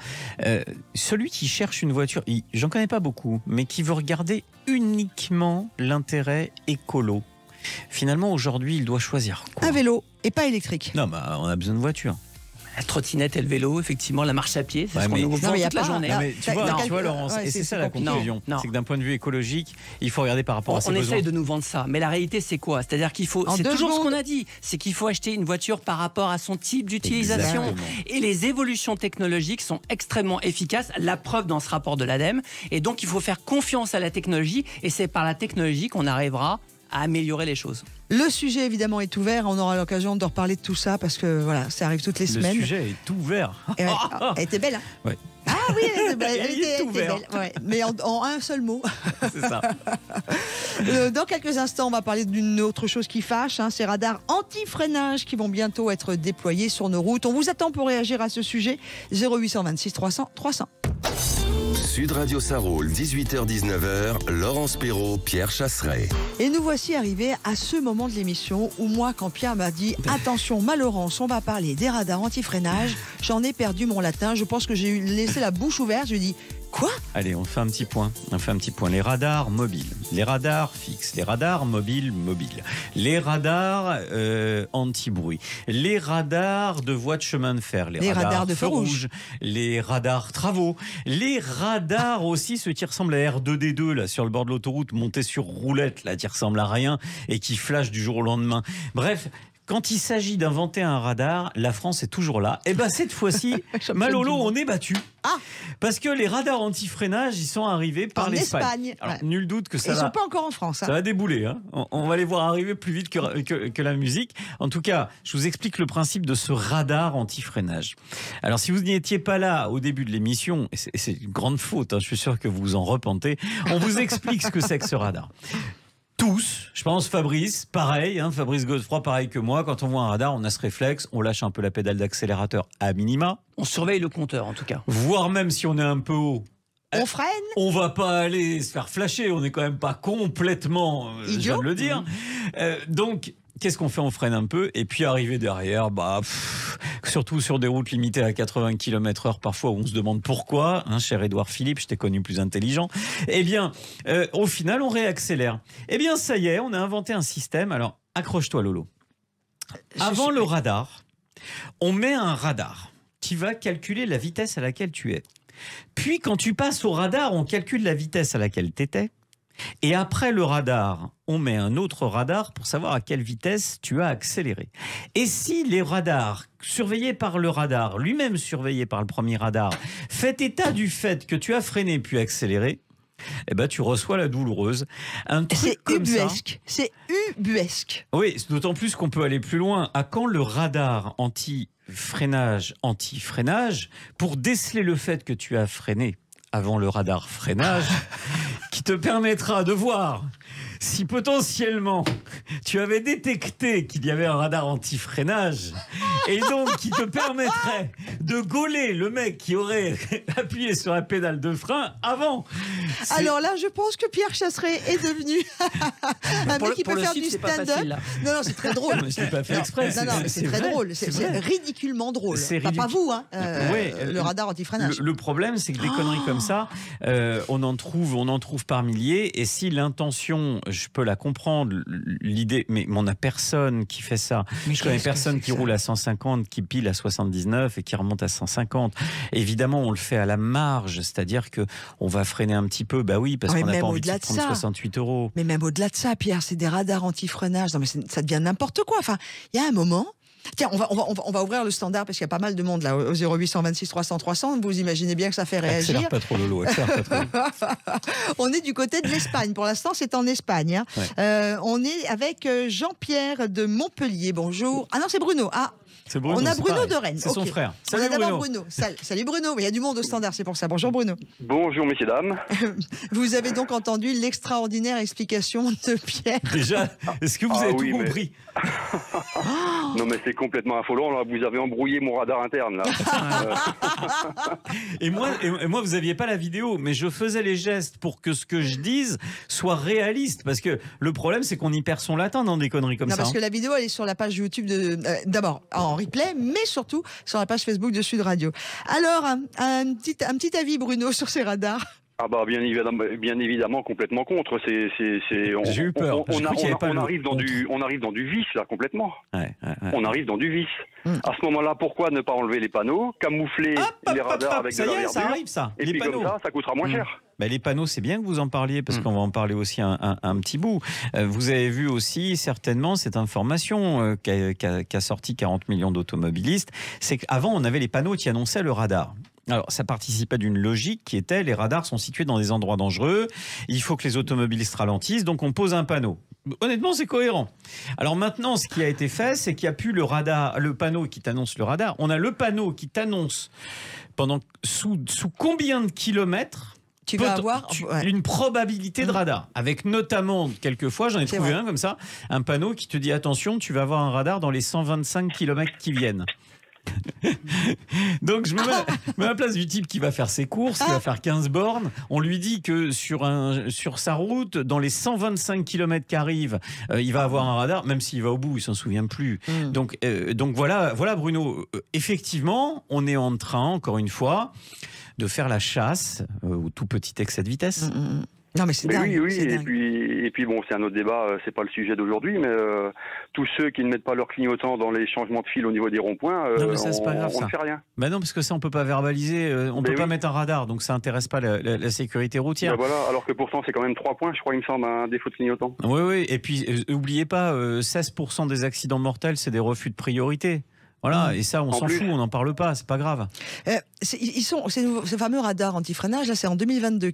Celui qui cherche une voiture, j'en connais pas beaucoup, mais qui veut regarder uniquement l'intérêt écolo, finalement, aujourd'hui, il doit choisir quoi ? Un vélo et pas électrique. Non, on a besoin de voiture. La trottinette et le vélo, effectivement, la marche à pied, c'est ce qu'on nous vend toute la journée. Tu vois, Laurence, et c'est ça la conclusion. C'est que d'un point de vue écologique, il faut regarder par rapport à ses besoins. On essaye de nous vendre ça, mais la réalité, c'est quoi ? C'est-à-dire qu'il faut, c'est toujours ce qu'on a dit, c'est qu'il faut acheter une voiture par rapport à son type d'utilisation. Exactement. Et les évolutions technologiques sont extrêmement efficaces, la preuve dans ce rapport de l'ADEME. Et donc, il faut faire confiance à la technologie, et c'est par la technologie qu'on arrivera à améliorer les choses. Le sujet, évidemment, est ouvert. On aura l'occasion de reparler de tout ça parce que voilà, ça arrive toutes les semaines. Le sujet est ouvert. Elle était belle, hein ? Ouais. Ah oui, elle était belle. Ouais. Mais en un seul mot. C'est ça. Dans quelques instants, on va parler d'une autre chose qui fâche. Ces radars anti-freinage qui vont bientôt être déployés sur nos routes. On vous attend pour réagir à ce sujet. 0826 300 300. Sud Radio Saroul, 18h-19h, Laurence Perrault, Pierre Chasseret. Et nous voici arrivés à ce moment de l'émission où moi, quand Pierre m'a dit « Attention, ma Laurence, on va parler des radars anti-freinage », j'en ai perdu mon latin. Je pense que j'ai laissé la bouche ouverte. Je lui ai dit « Quoi ?» Allez, on fait un petit point. Les radars mobiles, les radars fixes, les radars mobiles, les radars anti-bruit, les radars de voies de chemin de fer, les radars de feu rouge, les radars travaux, les radars aussi, ceux qui ressemblent à R2D2 là, sur le bord de l'autoroute, montés sur roulette, là, qui ressemblent à rien et qui flashent du jour au lendemain. Bref. Quand il s'agit d'inventer un radar, la France est toujours là. Et cette fois-ci, Malolo, on est battu. Parce que les radars anti-freinage, ils sont arrivés par l'Espagne. Alors, nul doute que ça Ils ne sont pas encore en France. Ça va débouler. Hein. On va les voir arriver plus vite que la musique. En tout cas, je vous explique le principe de ce radar anti-freinage. Alors, si vous n'étiez pas là au début de l'émission, et c'est une grande faute, je suis sûr que vous vous en repentez, on vous explique ce que c'est que ce radar. Tous, je pense Fabrice, pareil, Fabrice Godefroy, pareil que moi, quand on voit un radar, on a ce réflexe, on lâche un peu la pédale d'accélérateur à minima. On surveille le compteur en tout cas. Voire même si on est un peu haut. On freine. On va pas aller se faire flasher, on n'est quand même pas complètement, je viens de le dire. Donc, qu'est-ce qu'on fait ? On freine un peu et puis arriver derrière, surtout sur des routes limitées à 80 km/h parfois où on se demande pourquoi, cher Édouard Philippe, je t'ai connu plus intelligent. Eh bien, au final, on réaccélère. Eh bien, ça y est, on a inventé un système. Alors, accroche-toi, Lolo. Avant le radar, on met un radar qui va calculer la vitesse à laquelle tu es. Puis quand tu passes au radar, on calcule la vitesse à laquelle tu étais. Et après le radar, on met un autre radar pour savoir à quelle vitesse tu as accéléré. Et si les radars, surveillés par le radar, lui-même surveillé par le premier radar, fait état du fait que tu as freiné puis accéléré, eh ben, tu reçois la douloureuse. C'est ubuesque. C'est ubuesque. Oui, d'autant plus qu'on peut aller plus loin. À quand le radar anti-freinage, pour déceler le fait que tu as freiné avant le radar freinage, qui te permettra de voir si potentiellement tu avais détecté qu'il y avait un radar anti-freinage et donc qui te permettrait de gauler le mec qui aurait appuyé sur la pédale de frein avant. Alors là, je pense que Pierre Chasseret est devenu un mec qui peut faire du stand-up. Non, c'est très drôle. Je l'ai pas fait exprès. Non, mais c'est très drôle. C'est ridiculement drôle. Pas vous, hein. Le radar anti-freinage. Le problème, c'est que des conneries comme ça, on en trouve par milliers. Et si l'intention, je peux la comprendre, l'idée, mais on n'a personne qui fait ça. Je connais personne qui roule à 150, qui pile à 79 et qui remonte à 150. Évidemment, on le fait à la marge, c'est-à-dire que on va freiner un petit peu, bah oui, parce qu'on n'a pas envie de prendre 68 €. Mais même au-delà de ça, Pierre, c'est des radars anti-freinage. Non, mais ça devient n'importe quoi. Enfin, il y a un moment. Tiens, on va ouvrir le standard parce qu'il y a pas mal de monde là au 0826 300 300. Vous imaginez bien que ça fait réagir. Accélère pas trop, Lolo. On est du côté de l'Espagne. Pour l'instant, c'est en Espagne. Hein. Ouais. On est avec Jean-Pierre de Montpellier. Bonjour. Ah non, c'est Bruno. Ah. Bruno, on a Bruno de Rennes. C'est son frère. Salut, on a d'abord Bruno. Salut Bruno. Il y a du monde au standard, c'est pour ça. Bonjour Bruno. Bonjour messieurs, dames. Vous avez donc entendu l'extraordinaire explication de Pierre. Déjà, est-ce que vous avez tout compris? Non mais c'est complètement affolant. Là, vous avez embrouillé mon radar interne. Là. et moi, vous n'aviez pas la vidéo, mais je faisais les gestes pour que ce que je dise soit réaliste. Parce que le problème, c'est qu'on y perd son latin dans des conneries comme ça. Parce que la vidéo, elle est sur la page YouTube d'abord en replay, mais surtout sur la page Facebook de Sud Radio. Alors, un petit avis, Bruno, sur ces radars. Ah bah bien évidemment complètement contre. J'ai eu peur. On arrive dans du vice là complètement. Ouais. On arrive dans du vice. À ce moment-là, pourquoi ne pas enlever les panneaux, camoufler les radars avec de la verdure. Ça arrive ça. Et les puis panneaux. Comme ça coûtera moins cher. Bah, les panneaux, c'est bien que vous en parliez parce qu'on va en parler aussi un petit bout. Vous avez vu aussi certainement cette information qu'a sorti 40 millions d'automobilistes. C'est qu'avant, on avait les panneaux qui annonçaient le radar. Alors, ça participait d'une logique qui était les radars sont situés dans des endroits dangereux, il faut que les automobilistes ralentissent, donc on pose un panneau. Honnêtement, c'est cohérent. Alors maintenant, ce qui a été fait, c'est qu'il n'y a plus le panneau qui t'annonce le radar. On a le panneau qui t'annonce sous combien de kilomètres tu vas avoir une probabilité de radar. Avec notamment, quelquesfois, j'en ai trouvé un comme ça, un panneau qui te dit attention, tu vas avoir un radar dans les 125 kilomètres qui viennent. Donc je me mets à la place du type qui va faire ses courses, qui va faire 15 bornes. On lui dit que sur sa route, dans les 125 km qui arrivent, il va avoir un radar, même s'il va au bout, il s'en souvient plus. Donc voilà Bruno, effectivement, on est en train, encore une fois, de faire la chasse au tout petit excès de vitesse. Non mais c'est dingue. Oui, et puis bon, c'est un autre débat, c'est pas le sujet d'aujourd'hui, mais tous ceux qui ne mettent pas leur clignotant dans les changements de fil au niveau des ronds-points, on ne fait rien. Bah non, parce que ça on peut pas verbaliser, on peut pas mettre un radar, donc ça intéresse pas la sécurité routière. Voilà, alors que pourtant c'est quand même 3 points, je crois, il me semble, un défaut de clignotant. Oui, et puis n'oubliez pas, 16% des accidents mortels, c'est des refus de priorité. Voilà, et ça, on s'en fout, on n'en parle pas, c'est pas grave. Ces fameux radars anti-freinage, là, c'est en 2022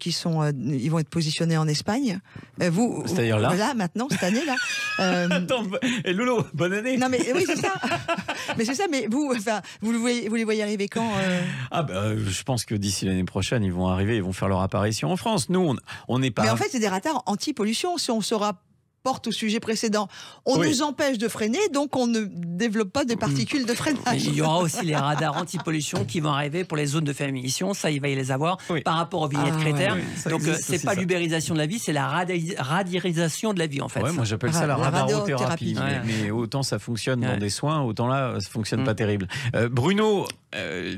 ils vont être positionnés en Espagne. C'est-à-dire là maintenant, cette année-là. Attends, et Lolo, bonne année. Non, mais oui, c'est ça. Mais vous les voyez arriver quand je pense que d'ici l'année prochaine, ils vont arriver, ils vont faire leur apparition en France. Nous, on n'est pas. Mais en fait, c'est des radars anti-pollution. Si on sera au sujet précédent, on nous empêche de freiner, donc on ne développe pas des particules de freinage. Il y aura aussi les radars anti-pollution qui vont arriver pour les zones de faible émission, ça il va y les avoir par rapport aux vignettes critères. Donc c'est pas l'ubérisation de la vie, c'est la radarisation de la vie en fait. Ouais, moi j'appelle ça la radarothérapie. Mais autant ça fonctionne dans des soins, autant là ça fonctionne pas terrible. Bruno,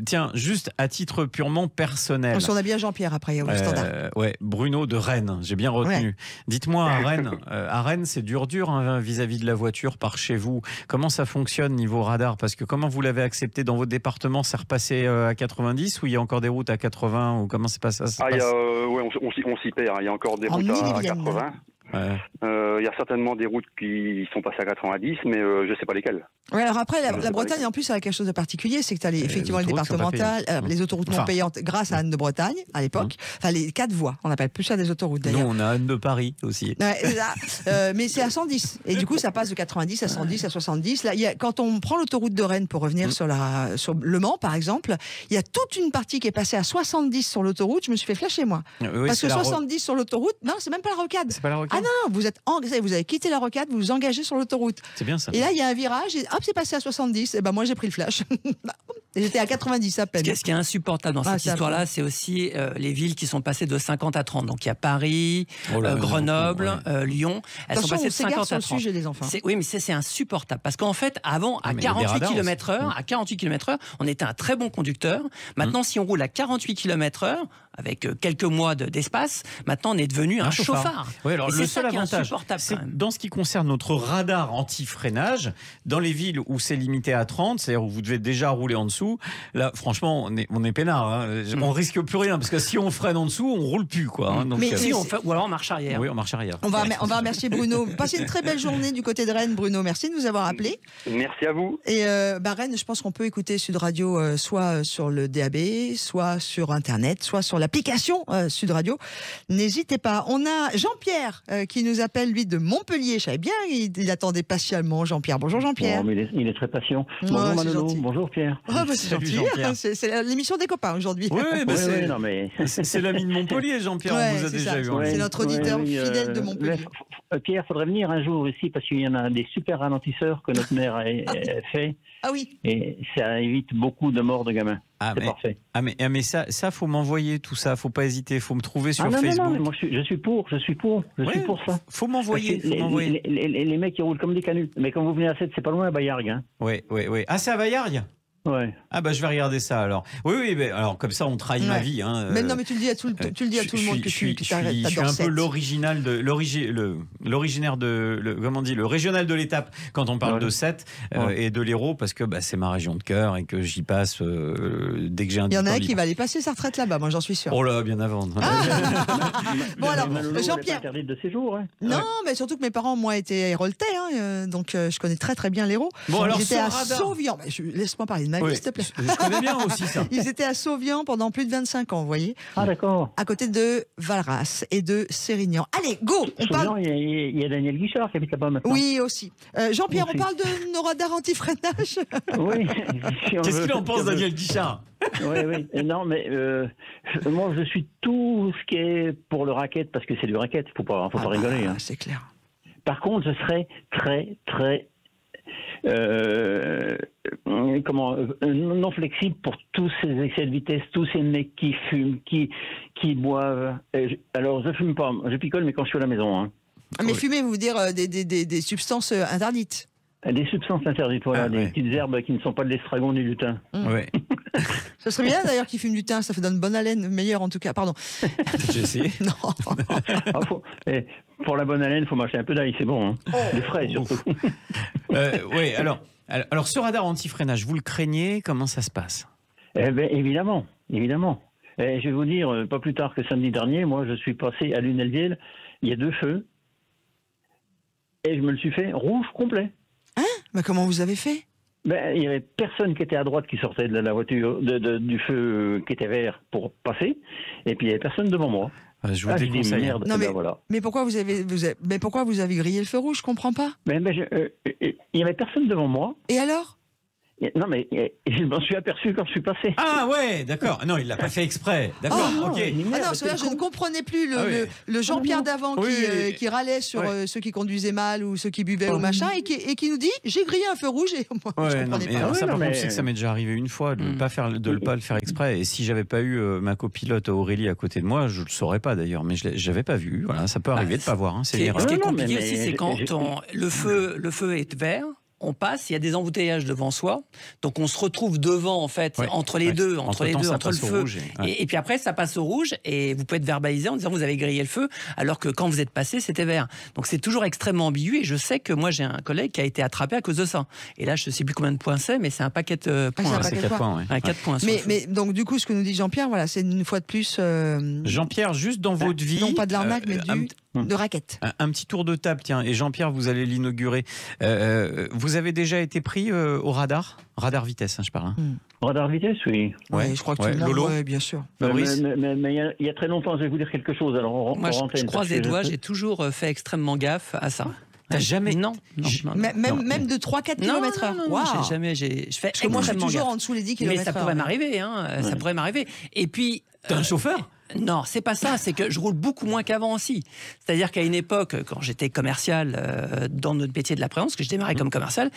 tiens, juste à titre purement personnel. On a bien Jean-Pierre après au standard. Bruno de Rennes, j'ai bien retenu. Dites-moi à Rennes, Rennes, c'est dur hein, vis-à-vis de la voiture par chez vous. Comment ça fonctionne niveau radar? Parce que comment vous l'avez accepté dans votre département, c'est repassé à 90 ou il y a encore des routes à 80 ou comment c'est pas ça? On s'y perd. Il y a encore des routes à 80. Il y a certainement des routes qui sont passées à 90, mais je ne sais pas lesquelles. Ouais, alors après, la Bretagne, en plus, elle a quelque chose de particulier, c'est que tu as effectivement les départementales, les autoroutes non payantes grâce à Anne de Bretagne, à l'époque. Enfin, les 4 voies. On appelle plus ça des autoroutes, d'ailleurs. Nous, on a Anne de Paris aussi. Mais c'est à 110. Et du coup, ça passe de 90 à 110 à 70. Là, quand on prend l'autoroute de Rennes pour revenir sur Le Mans, par exemple, il y a toute une partie qui est passée à 70 sur l'autoroute. Je me suis fait flasher, moi. Oui, parce que 70 sur l'autoroute, non, c'est même pas la rocade. C'est pas la rocade. Ah non, vous avez quitté la rocade, vous vous engagez sur l'autoroute. C'est bien ça. Et là, il y a un virage, et hop, c'est passé à 70. Et ben moi, j'ai pris le flash. Et j'étais à 90 à peine. Ce qui est insupportable dans cette histoire-là, c'est aussi les villes qui sont passées de 50 à 30. Donc il y a Paris, Grenoble, Lyon. Elles sont passées de 50 à 30. Sujet des enfants. Oui, mais c'est insupportable. Parce qu'en fait, avant, à 48 km/h, on était un très bon conducteur. Maintenant, si on roule à 48 km/h, avec quelques mois d'espace, maintenant on est devenu un chauffard. Oui, alors le seul avantage, c'est dans ce qui concerne notre radar anti-freinage, dans les villes où c'est limité à 30, c'est-à-dire où vous devez déjà rouler en dessous, là franchement on est peinard, hein. On risque plus rien, parce que si on freine en dessous, on roule plus quoi. Hein. Donc, ou alors on marche arrière. Oui, on marche arrière. On va remercier Bruno. Passez une très belle journée du côté de Rennes, Bruno. Merci de nous avoir appelés. Merci à vous. Et Rennes, je pense qu'on peut écouter Sud Radio soit sur le DAB, soit sur Internet, soit sur l'application Sud Radio. N'hésitez pas. On a Jean-Pierre qui nous appelle, lui, de Montpellier. Je savais bien, il attendait patiemment, Jean-Pierre. Bonjour Jean-Pierre. Oh, mais il est très patient. Bonjour Manolo, bonjour Pierre. Oh, bah, c'est gentil. C'est l'émission des copains aujourd'hui. Oui, c'est l'ami de Montpellier, Jean-Pierre. On vous a déjà eu. C'est notre auditeur fidèle de Montpellier. Pierre, il faudrait venir un jour ici parce qu'il y en a des super ralentisseurs que notre mère a fait. Ah oui. Et ça évite beaucoup de morts de gamins. C'est parfait. Mais ça, faut m'envoyer tout ça. Faut pas hésiter. Faut me trouver sur Facebook. Non, mais moi je suis pour ça. Faut m'envoyer. Les mecs qui roulent comme des canuts. Mais quand vous venez à 7, c'est pas loin à Bayargues. Hein. Oui. Ah, c'est à Bayargues. Ouais. Ah bah je vais regarder ça alors. Oui, mais alors comme ça on trahit ma vie. Hein. Mais non, mais tu le dis à tout le monde que je suis un peu l'original de l'originaire de comment on dit, le régional de l'étape quand on parle de 7 et de l'Hérault parce que c'est ma région de cœur et que j'y passe dès que j'ai un. Il y en a un qui va aller passer sa retraite là-bas, moi j'en suis sûr. Oh là, bien avant. Bon alors Jean-Pierre. Interdit de séjour. Hein. Non, mais surtout que mes parents moi étaient héroltais, donc je connais très très bien l'Hérault. Bon alors j'étais à Sauvian. Laisse-moi parler de ma vie, s'il te plaît. Je connais bien aussi ça. Ils étaient à Sauvian pendant plus de 25 ans, vous voyez. Ah d'accord. À côté de Valras et de Sérignan. Allez, go. Il y a Daniel Guichard qui habite là-bas maintenant. Oui aussi. Jean-Pierre, on parle de nos radars anti-freinage. Oui. Qu'est-ce qu'il en pense, Daniel Guichard? Oui. Non, mais moi je suis tout ce qui est pour le racket parce que c'est du racket. Faut pas rigoler. Hein. C'est clair. Par contre, je serais très très non flexible pour tous ces excès de vitesse, tous ces mecs qui fument, qui boivent. Alors je fume pas, je picole, mais quand je suis à la maison. Hein. Mais fumer, vous dire des substances interdites. Des substances interdites, voilà, des petites herbes qui ne sont pas de l'estragon ni du thym. Ouais. Ça serait bien d'ailleurs qu'ils fument du thym, ça fait donne bonne haleine, meilleure en tout cas. Pardon. J'ai essayé. Non. Pour la bonne haleine, il faut mâcher un peu d'ail, c'est bon. Hein. Des frais surtout. Oui, alors ce radar anti-freinage, vous le craignez? Comment ça se passe? Évidemment. Je vais vous dire, pas plus tard que samedi dernier, moi je suis passé à Lunelville, il y a 2 feux, et je me le suis fait rouge complet. Hein? Mais comment vous avez fait? Il y avait personne qui était à droite qui sortait de la voiture, du feu qui était vert pour passer, et puis il y avait personne devant moi. Je vous déconseille. Merde, non, voilà. Mais pourquoi vous avez grillé le feu rouge? Je comprends pas. Il y avait personne devant moi. Et alors? Non, mais je m'en suis aperçu quand je suis passé. Ah ouais, d'accord. Non, il l'a pas fait exprès. D'accord, ok. Je ne comprenais plus le Jean-Pierre d'avant qui râlait sur ceux qui conduisaient mal ou ceux qui buvaient ou machin et qui nous dit j'ai grillé un feu rouge et moi je comprenais pas. Ça, par contre, c'est que ça m'est déjà arrivé une fois de ne pas le faire exprès. Et si j'avais pas eu ma copilote Aurélie à côté de moi, je le saurais pas d'ailleurs. Mais je l'avais pas vu. Voilà, ça peut arriver de pas voir. Hein, ce qui est compliqué aussi, c'est quand le feu est vert. on passe, il y a des embouteillages devant soi, donc on se retrouve devant en fait, entre les deux, entre le feu, et puis après ça passe au rouge et vous pouvez être verbalisé en disant vous avez grillé le feu, alors que quand vous êtes passé c'était vert. Donc c'est toujours extrêmement ambigu et je sais que moi j'ai un collègue qui a été attrapé à cause de ça. Et là je ne sais plus combien de points c'est, mais c'est un paquet de points. C'est 4 points. 4 points. Mais donc du coup ce que nous dit Jean-Pierre, voilà, c'est une fois de plus. Jean-Pierre, juste dans votre vie. Non pas de l'arnaque, mais de raquette. Un petit tour de table, tiens. Et Jean-Pierre, vous allez l'inaugurer. Vous avez déjà été pris au radar vitesse, je parle. Radar vitesse, oui. Ouais, je crois que tout le monde, Lolo, bien sûr. Mais il y a très longtemps, je vais vous dire quelque chose. Alors, moi, je croise les doigts, j'ai toujours fait extrêmement gaffe à ça. T'as jamais. Non. Même de 3-4 km/h. Non, j'ai jamais. Je fais. Parce que moi, je suis toujours en dessous les 10 km/h. Mais ça pourrait m'arriver, ça pourrait m'arriver. Et puis. T'es un chauffeur ? Non, c'est pas ça, c'est que je roule beaucoup moins qu'avant aussi. C'est-à-dire qu'à une époque, quand j'étais commercial dans notre métier de la prévence, que je démarrais comme commercial,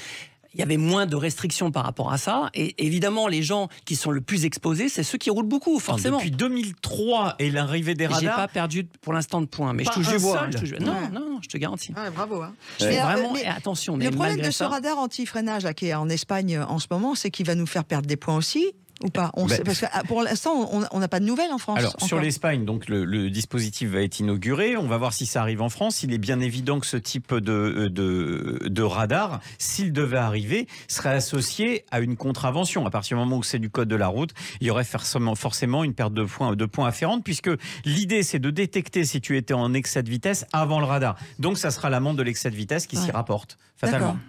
il y avait moins de restrictions par rapport à ça. Et évidemment, les gens qui sont le plus exposés, c'est ceux qui roulent beaucoup, forcément. Depuis 2003 et l'arrivée des radars... J'ai pas perdu pour l'instant de points, mais je touche du bois. Non, je te garantis. Bravo. Vraiment, et attention. Le problème de ce radar anti-freinage qui est en Espagne en ce moment, c'est qu'il va nous faire perdre des points aussi. Ou pas parce que pour l'instant, on n'a pas de nouvelles en France. Alors, sur l'Espagne, donc le dispositif va être inauguré. On va voir si ça arrive en France. Il est bien évident que ce type de radar, s'il devait arriver, serait associé à une contravention. À partir du moment où c'est du code de la route, il y aurait forcément une perte de points afférente, puisque l'idée, c'est de détecter si tu étais en excès de vitesse avant le radar. Donc, ça sera l'amende de l'excès de vitesse qui s'y rapporte, fatalement. D'accord.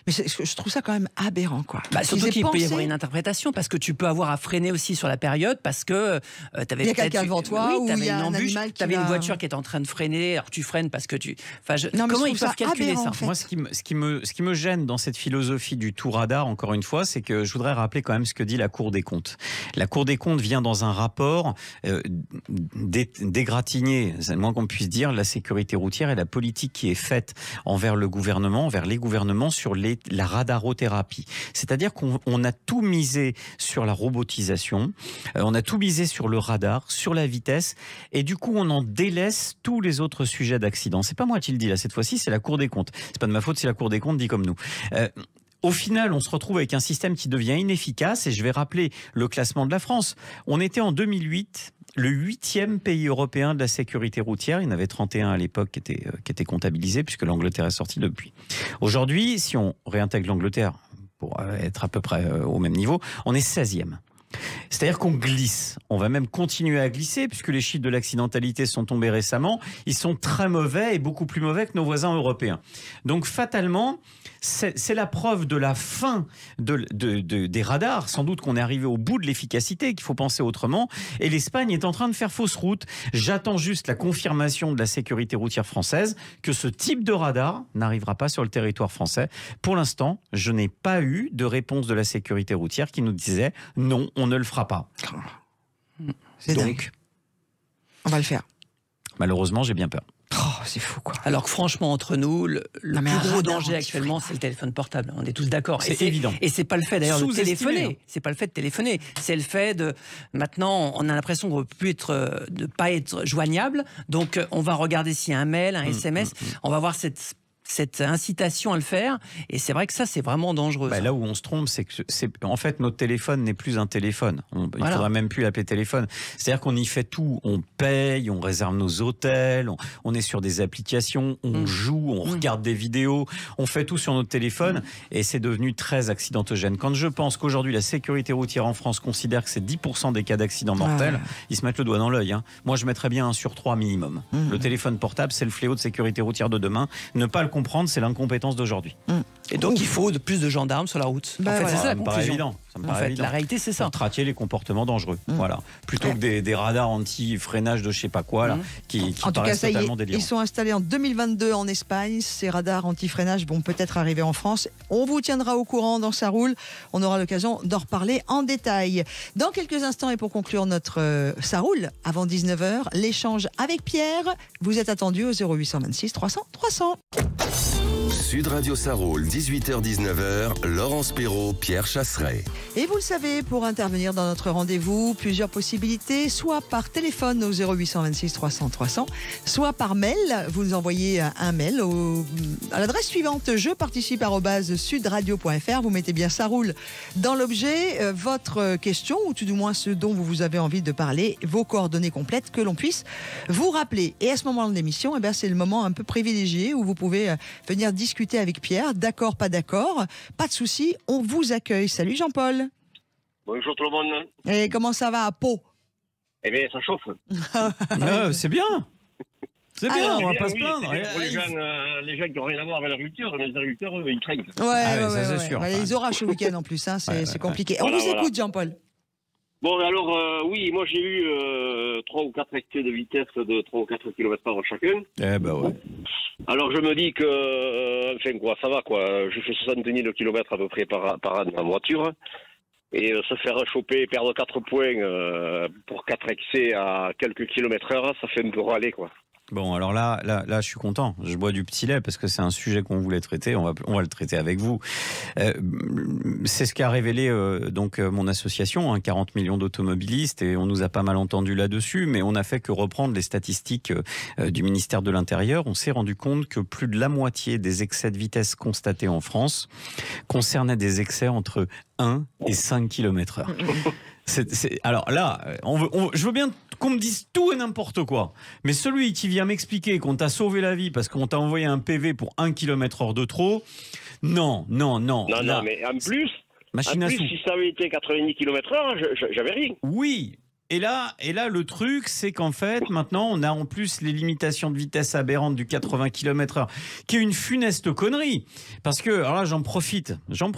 Mais je trouve ça quand même aberrant, quoi. Surtout qu'il peut y avoir une interprétation, parce que tu peux avoir à freiner aussi sur la période, parce que tu avais quelqu'un devant toi, ou il y a un animal qui tu avais une voiture qui est en train de freiner, alors tu freines parce que tu... Comment ils peuvent calculer aberrant, ça en fait. Moi, ce qui me gêne dans cette philosophie du tout radar, encore une fois, c'est que je voudrais rappeler quand même ce que dit la Cour des comptes. La Cour des comptes vient dans un rapport dégratigner, c'est le moins qu'on puisse dire, la sécurité routière et la politique qui est faite envers le gouvernement, envers les gouvernements sur la radarothérapie. C'est-à-dire qu'on a tout misé sur la robotisation, on a tout misé sur le radar, sur la vitesse, et du coup on en délaisse tous les autres sujets d'accident. C'est pas moi qui le dis là, cette fois-ci c'est la Cour des comptes. C'est pas de ma faute si la Cour des comptes dit comme nous. Au final, on se retrouve avec un système qui devient inefficace, et je vais rappeler le classement de la France. On était en 2008 le 8e pays européen de la sécurité routière. Il y en avait 31 à l'époque qui étaient comptabilisés, puisque l'Angleterre est sortie depuis. Aujourd'hui, si on réintègre l'Angleterre pour être à peu près au même niveau, on est 16e. C'est-à-dire qu'on glisse. On va même continuer à glisser, puisque les chiffres de l'accidentalité sont tombés récemment. Ils sont très mauvais, et beaucoup plus mauvais que nos voisins européens. Donc fatalement, c'est la preuve de la fin des radars. Sans doute qu'on est arrivé au bout de l'efficacité, qu'il faut penser autrement. Et l'Espagne est en train de faire fausse route. J'attends juste la confirmation de la sécurité routière française que ce type de radar n'arrivera pas sur le territoire français. Pour l'instant, je n'ai pas eu de réponse de la sécurité routière qui nous disait non, on ne le fera pas. C'est dingue. On va le faire. Malheureusement, j'ai bien peur. Oh, c'est fou, quoi. Alors que franchement, entre nous, le plus gros danger actuellement, c'est le téléphone portable. On est tous d'accord. C'est évident. Et c'est pas le fait d'ailleurs de téléphoner. C'est pas le fait de téléphoner. C'est le fait de... Maintenant, on a l'impression qu'on ne peut de pas être joignable. Donc, on va regarder s'il y a un mail, un SMS. On va voir cette incitation à le faire, et c'est vrai que ça c'est vraiment dangereux. Là où on se trompe, c'est que en fait notre téléphone n'est plus un téléphone. Il faudra même plus l'appeler téléphone. C'est-à-dire qu'on y fait tout. On paye, on réserve nos hôtels, on est sur des applications, on joue, on regarde des vidéos, on fait tout sur notre téléphone, et c'est devenu très accidentogène. Quand je pense qu'aujourd'hui la sécurité routière en France considère que c'est 10% des cas d'accidents mortels, ils se mettent le doigt dans l'œil. Moi je mettrais bien 1 sur 3 minimum. Le téléphone portable, c'est le fléau de sécurité routière de demain. Ne pas le comprendre, c'est l'incompétence d'aujourd'hui. Et donc il faut plus de gendarmes sur la route. En fait, c'est ça la conclusion. Ça me paraît évident. La réalité, c'est ça. Pour traquer les comportements dangereux. Voilà. Plutôt que des radars anti-freinage de je sais pas quoi, là, qui en tout cas, ça totalement délirants. Ils sont installés en 2022 en Espagne. Ces radars anti-freinage vont peut-être arriver en France. On vous tiendra au courant dans Ça roule. On aura l'occasion d'en reparler en détail. Dans quelques instants, et pour conclure notre Ça roule, avant 19h, l'échange avec Pierre. Vous êtes attendu au 0826 300 300. Sud Radio Sarroul, 18h-19h, Laurence Perrault, Pierre Chasseret. Et vous le savez, pour intervenir dans notre rendez-vous, plusieurs possibilités, soit par téléphone au 0826 300 300, soit par mail. Vous nous envoyez un mail à l'adresse suivante, jeparticipe@sudradio.fr. Vous mettez bien Sarroul dans l'objet, votre question, ou tout du moins ce dont vous avez envie de parler, vos coordonnées complètes, que l'on puisse vous rappeler. Et à ce moment de l'émission, c'est le moment un peu privilégié où vous pouvez venir discuter avec Pierre. D'accord, pas d'accord, pas de souci, on vous accueille. Salut Jean-Paul. Bonjour tout le monde. Et comment ça va à Pau? Eh bien, ça chauffe. C'est bien. C'est bien, on va pas se plaindre. Pour les gens qui n'ont rien à voir avec l'agriculture, les agriculteurs, eux, ils craignent. Ouais, sûr. Les orages ce week-end en plus, hein, c'est compliqué. On vous écoute, Jean-Paul. Bon, alors, oui, moi j'ai eu 3 ou 4 excès de vitesse de 3 ou 4 km/h chacun. Eh ben ouais. Alors je me dis que, enfin quoi, ça va quoi. Je fais 70 000 km à peu près par an en voiture. Et se faire choper, perdre 4 points pour 4 excès à quelques kilomètres/heure, ça fait un peu râler quoi. Bon, alors là, je suis content. Je bois du petit lait parce que c'est un sujet qu'on voulait traiter. On va le traiter avec vous. C'est ce qu'a révélé mon association, 40 millions d'automobilistes, et on nous a pas mal entendu là-dessus, mais on n'a fait que reprendre les statistiques du ministère de l'Intérieur. On s'est rendu compte que plus de la moitié des excès de vitesse constatés en France concernaient des excès entre 1 et 5 km/h. Alors là, je veux bien qu'on me dise tout et n'importe quoi, mais celui qui vient m'expliquer qu'on t'a sauvé la vie parce qu'on t'a envoyé un PV pour 1 km/h de trop, non. Non, mais en plus, si ça avait été 90 km/h, j'avais rien. Oui. Et là, le truc, c'est qu'en fait, maintenant, on a en plus les limitations de vitesse aberrantes du 80 km/h, qui est une funeste connerie. Parce que, alors là, j'en profite. Non,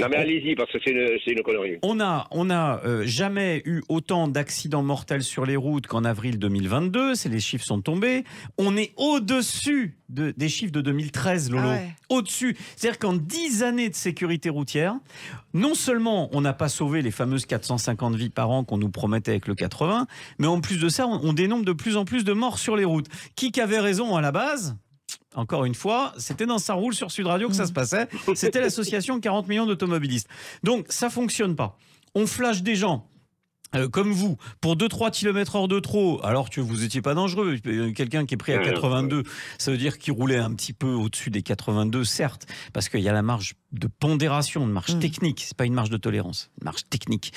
mais allez-y, parce que c'est une connerie. On a jamais eu autant d'accidents mortels sur les routes qu'en avril 2022. Les chiffres sont tombés. On est au-dessus des chiffres de 2013, Lolo. Au-dessus. C'est-à-dire qu'en 10 années de sécurité routière, non seulement on n'a pas sauvé les fameuses 450 vies par an qu'on nous promettait avec le 80, mais en plus de ça, on dénombre de plus en plus de morts sur les routes. Qui avait raison à la base ? Encore une fois, c'était dans Sarroul sur Sud Radio que ça se passait. C'était l'association 40 millions d'automobilistes. Donc, ça fonctionne pas. On flash des gens comme vous, pour 2-3 km/h de trop, alors que vous n'étiez pas dangereux. Quelqu'un qui est pris à 82, ça veut dire qu'il roulait un petit peu au-dessus des 82, certes, parce qu'il y a la marge de pondération, une marge technique, c'est pas une marge de tolérance, une marge technique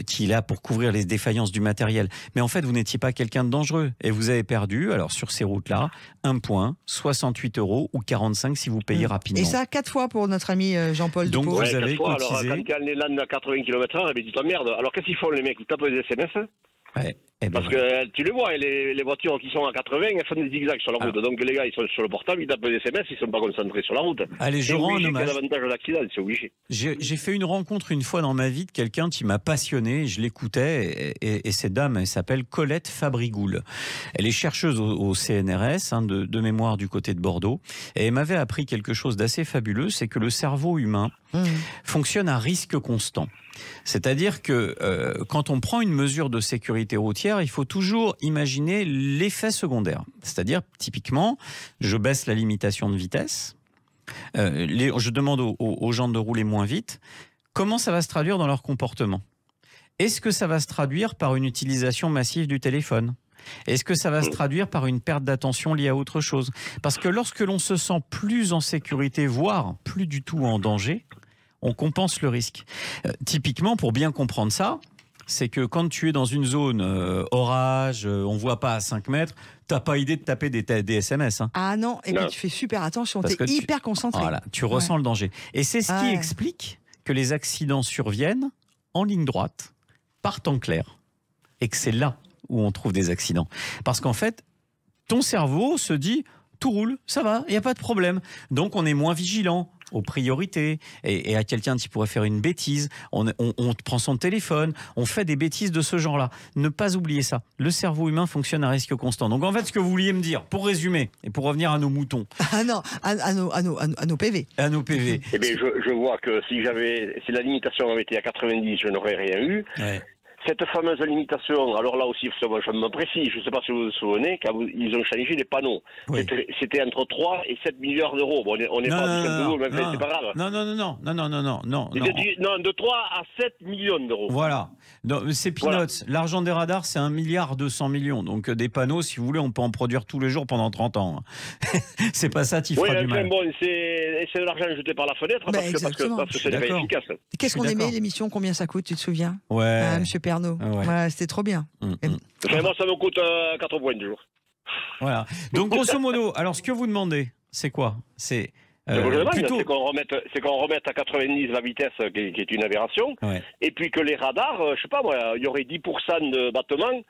qui est là pour couvrir les défaillances du matériel. Mais en fait, vous n'étiez pas quelqu'un de dangereux et vous avez perdu, alors sur ces routes-là, 1 point, 68 € ou 45 si vous payez rapidement. Et ça, 4 fois pour notre ami Jean-Paul. Donc vous avez fois, cotisé. Alors, quand il y a les Landes à 80 km/h, tu t'emmerdes. Alors qu'est-ce qu'ils font les mecs? Ils tapent des SMS. Parce que tu le vois, les voitures qui sont à 80, elles font des zigzags sur la route. Donc les gars, ils sont sur le portable, ils tapent des SMS, ils ne sont pas concentrés sur la route. Allez, je rends un hommage. C'est davantage d'accidents, c'est obligé. J'ai fait une rencontre une fois dans ma vie de quelqu'un qui m'a passionné, je l'écoutais, et cette dame, elle s'appelle Colette Fabrigoul. Elle est chercheuse au CNRS, de mémoire du côté de Bordeaux, et elle m'avait appris quelque chose d'assez fabuleux, c'est que le cerveau humain fonctionne à risque constant. C'est-à-dire que quand on prend une mesure de sécurité routière, il faut toujours imaginer l'effet secondaire. C'est-à-dire, typiquement, je baisse la limitation de vitesse, je demande aux gens de rouler moins vite. Comment ça va se traduire dans leur comportement ? Est-ce que ça va se traduire par une utilisation massive du téléphone ? Est-ce que ça va se traduire par une perte d'attention liée à autre chose ? Parce que lorsque l'on se sent plus en sécurité, voire plus du tout en danger, on compense le risque. Typiquement, pour bien comprendre ça, c'est que quand tu es dans une zone orage, on ne voit pas à 5 mètres, tu n'as pas idée de taper des SMS. Ah non, et puis tu fais super attention, tu es hyper concentré. Voilà, tu ressens le danger. Et c'est ce qui explique que les accidents surviennent en ligne droite, par temps clair. Et que c'est là où on trouve des accidents. Parce qu'en fait, ton cerveau se dit, tout roule, ça va, il n'y a pas de problème. Donc on est moins vigilant aux priorités, et à quelqu'un qui pourrait faire une bêtise, on prend son téléphone, on fait des bêtises de ce genre-là. Ne pas oublier ça. Le cerveau humain fonctionne à risque constant. Donc en fait, ce que vous vouliez me dire, pour résumer, et pour revenir à nos moutons. Ah non, à nos PV. À nos PV. Eh bien, je vois que si la limitation avait été à 90, je n'aurais rien eu. cette fameuse limitation, alors là aussi, je me précise, je ne sais pas si vous vous souvenez, quand ils ont changé les panneaux. Oui. C'était entre 3 et 7 milliards d'euros. Bon, on n'est pas du tout, mais c'est pas grave. Non. De 3 à 7 millions d'euros. Voilà. C'est peanuts. Voilà. L'argent des radars, c'est 1,2 milliard. Donc des panneaux, si vous voulez, on peut en produire tous les jours pendant 30 ans. C'est pas ça qui fera du mal. Bon, c'est de l'argent jeté par la fenêtre parce que c'est pas efficace. Qu'est-ce qu'on aimait l'émission? Combien ça coûte, tu te souviens? Ouais. Monsieur Pernaut. Ouais. Voilà, c'était trop bien. Enfin, moi, ça me coûte 4 points du jour. Voilà. Donc, grosso modo, alors ce que vous demandez, c'est quoi? C'est plutôt... qu'on remette à 90 la vitesse, qui est une aberration, et puis que les radars, je sais pas moi, il y aurait 10% de battement.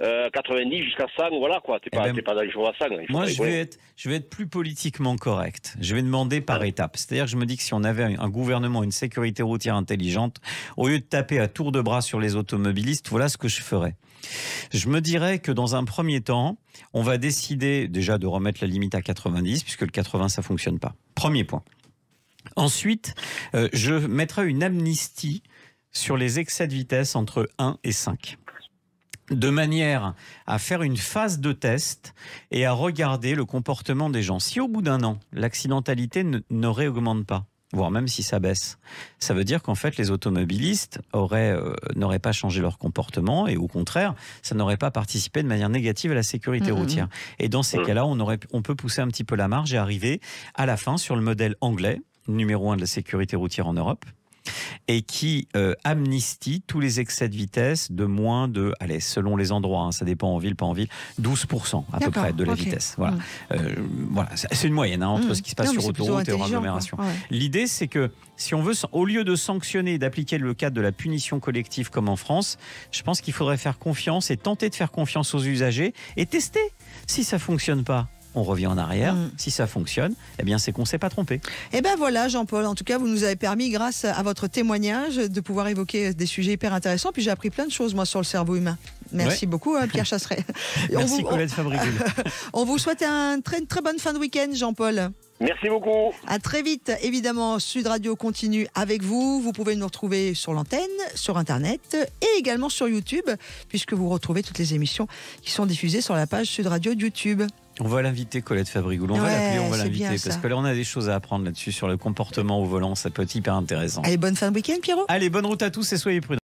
90 jusqu'à 100, voilà quoi. T'es pas dangereux à 100. Moi, je vais être plus politiquement correct. Je vais demander par étapes. C'est-à-dire que je me dis que si on avait un gouvernement, une sécurité routière intelligente, au lieu de taper à tour de bras sur les automobilistes, voilà ce que je ferais. Je me dirais que dans un premier temps, on va décider déjà de remettre la limite à 90, puisque le 80, ça fonctionne pas. Premier point. Ensuite, je mettrai une amnistie sur les excès de vitesse entre 1 et 5. De manière à faire une phase de test et à regarder le comportement des gens. Si au bout d'un an, l'accidentalité ne réaugmente pas, voire même si ça baisse, ça veut dire qu'en fait les automobilistes n'auraient pas changé leur comportement et au contraire, ça n'aurait pas participé de manière négative à la sécurité routière. Et dans ces cas-là, on peut pousser un petit peu la marge et arriver à la fin sur le modèle anglais, numéro 1 de la sécurité routière en Europe, et qui amnistie tous les excès de vitesse de moins de, allez, selon les endroits, ça dépend en ville, pas en ville, 12% à peu près de la vitesse. Voilà, voilà, c'est une moyenne entre ce qui se passe sur autoroute et en agglomération. L'idée, c'est que si on veut, au lieu de sanctionner et d'appliquer le cadre de la punition collective comme en France, je pense qu'il faudrait faire confiance et tenter de faire confiance aux usagers et tester. Si ça fonctionne pas, on revient en arrière. Si ça fonctionne, eh bien c'est qu'on ne s'est pas trompé. Et ben voilà, Jean-Paul. En tout cas, vous nous avez permis, grâce à votre témoignage, de pouvoir évoquer des sujets hyper intéressants. Puis j'ai appris plein de choses, moi, sur le cerveau humain. Merci beaucoup, Pierre Chasseret. Merci, Colette Fabricul. On vous souhaite une très bonne fin de week-end, Jean-Paul. Merci beaucoup. À très vite. Évidemment, Sud Radio continue avec vous. Vous pouvez nous retrouver sur l'antenne, sur Internet et également sur YouTube, puisque vous retrouvez toutes les émissions qui sont diffusées sur la page Sud Radio de YouTube. On va l'inviter, Colette Fabricul. On va l'appeler, on va l'inviter. Parce que là, on a des choses à apprendre là-dessus sur le comportement au volant. Ça peut être hyper intéressant. Allez, bonne fin de week-end, Pierrot. Allez, bonne route à tous et soyez prudents.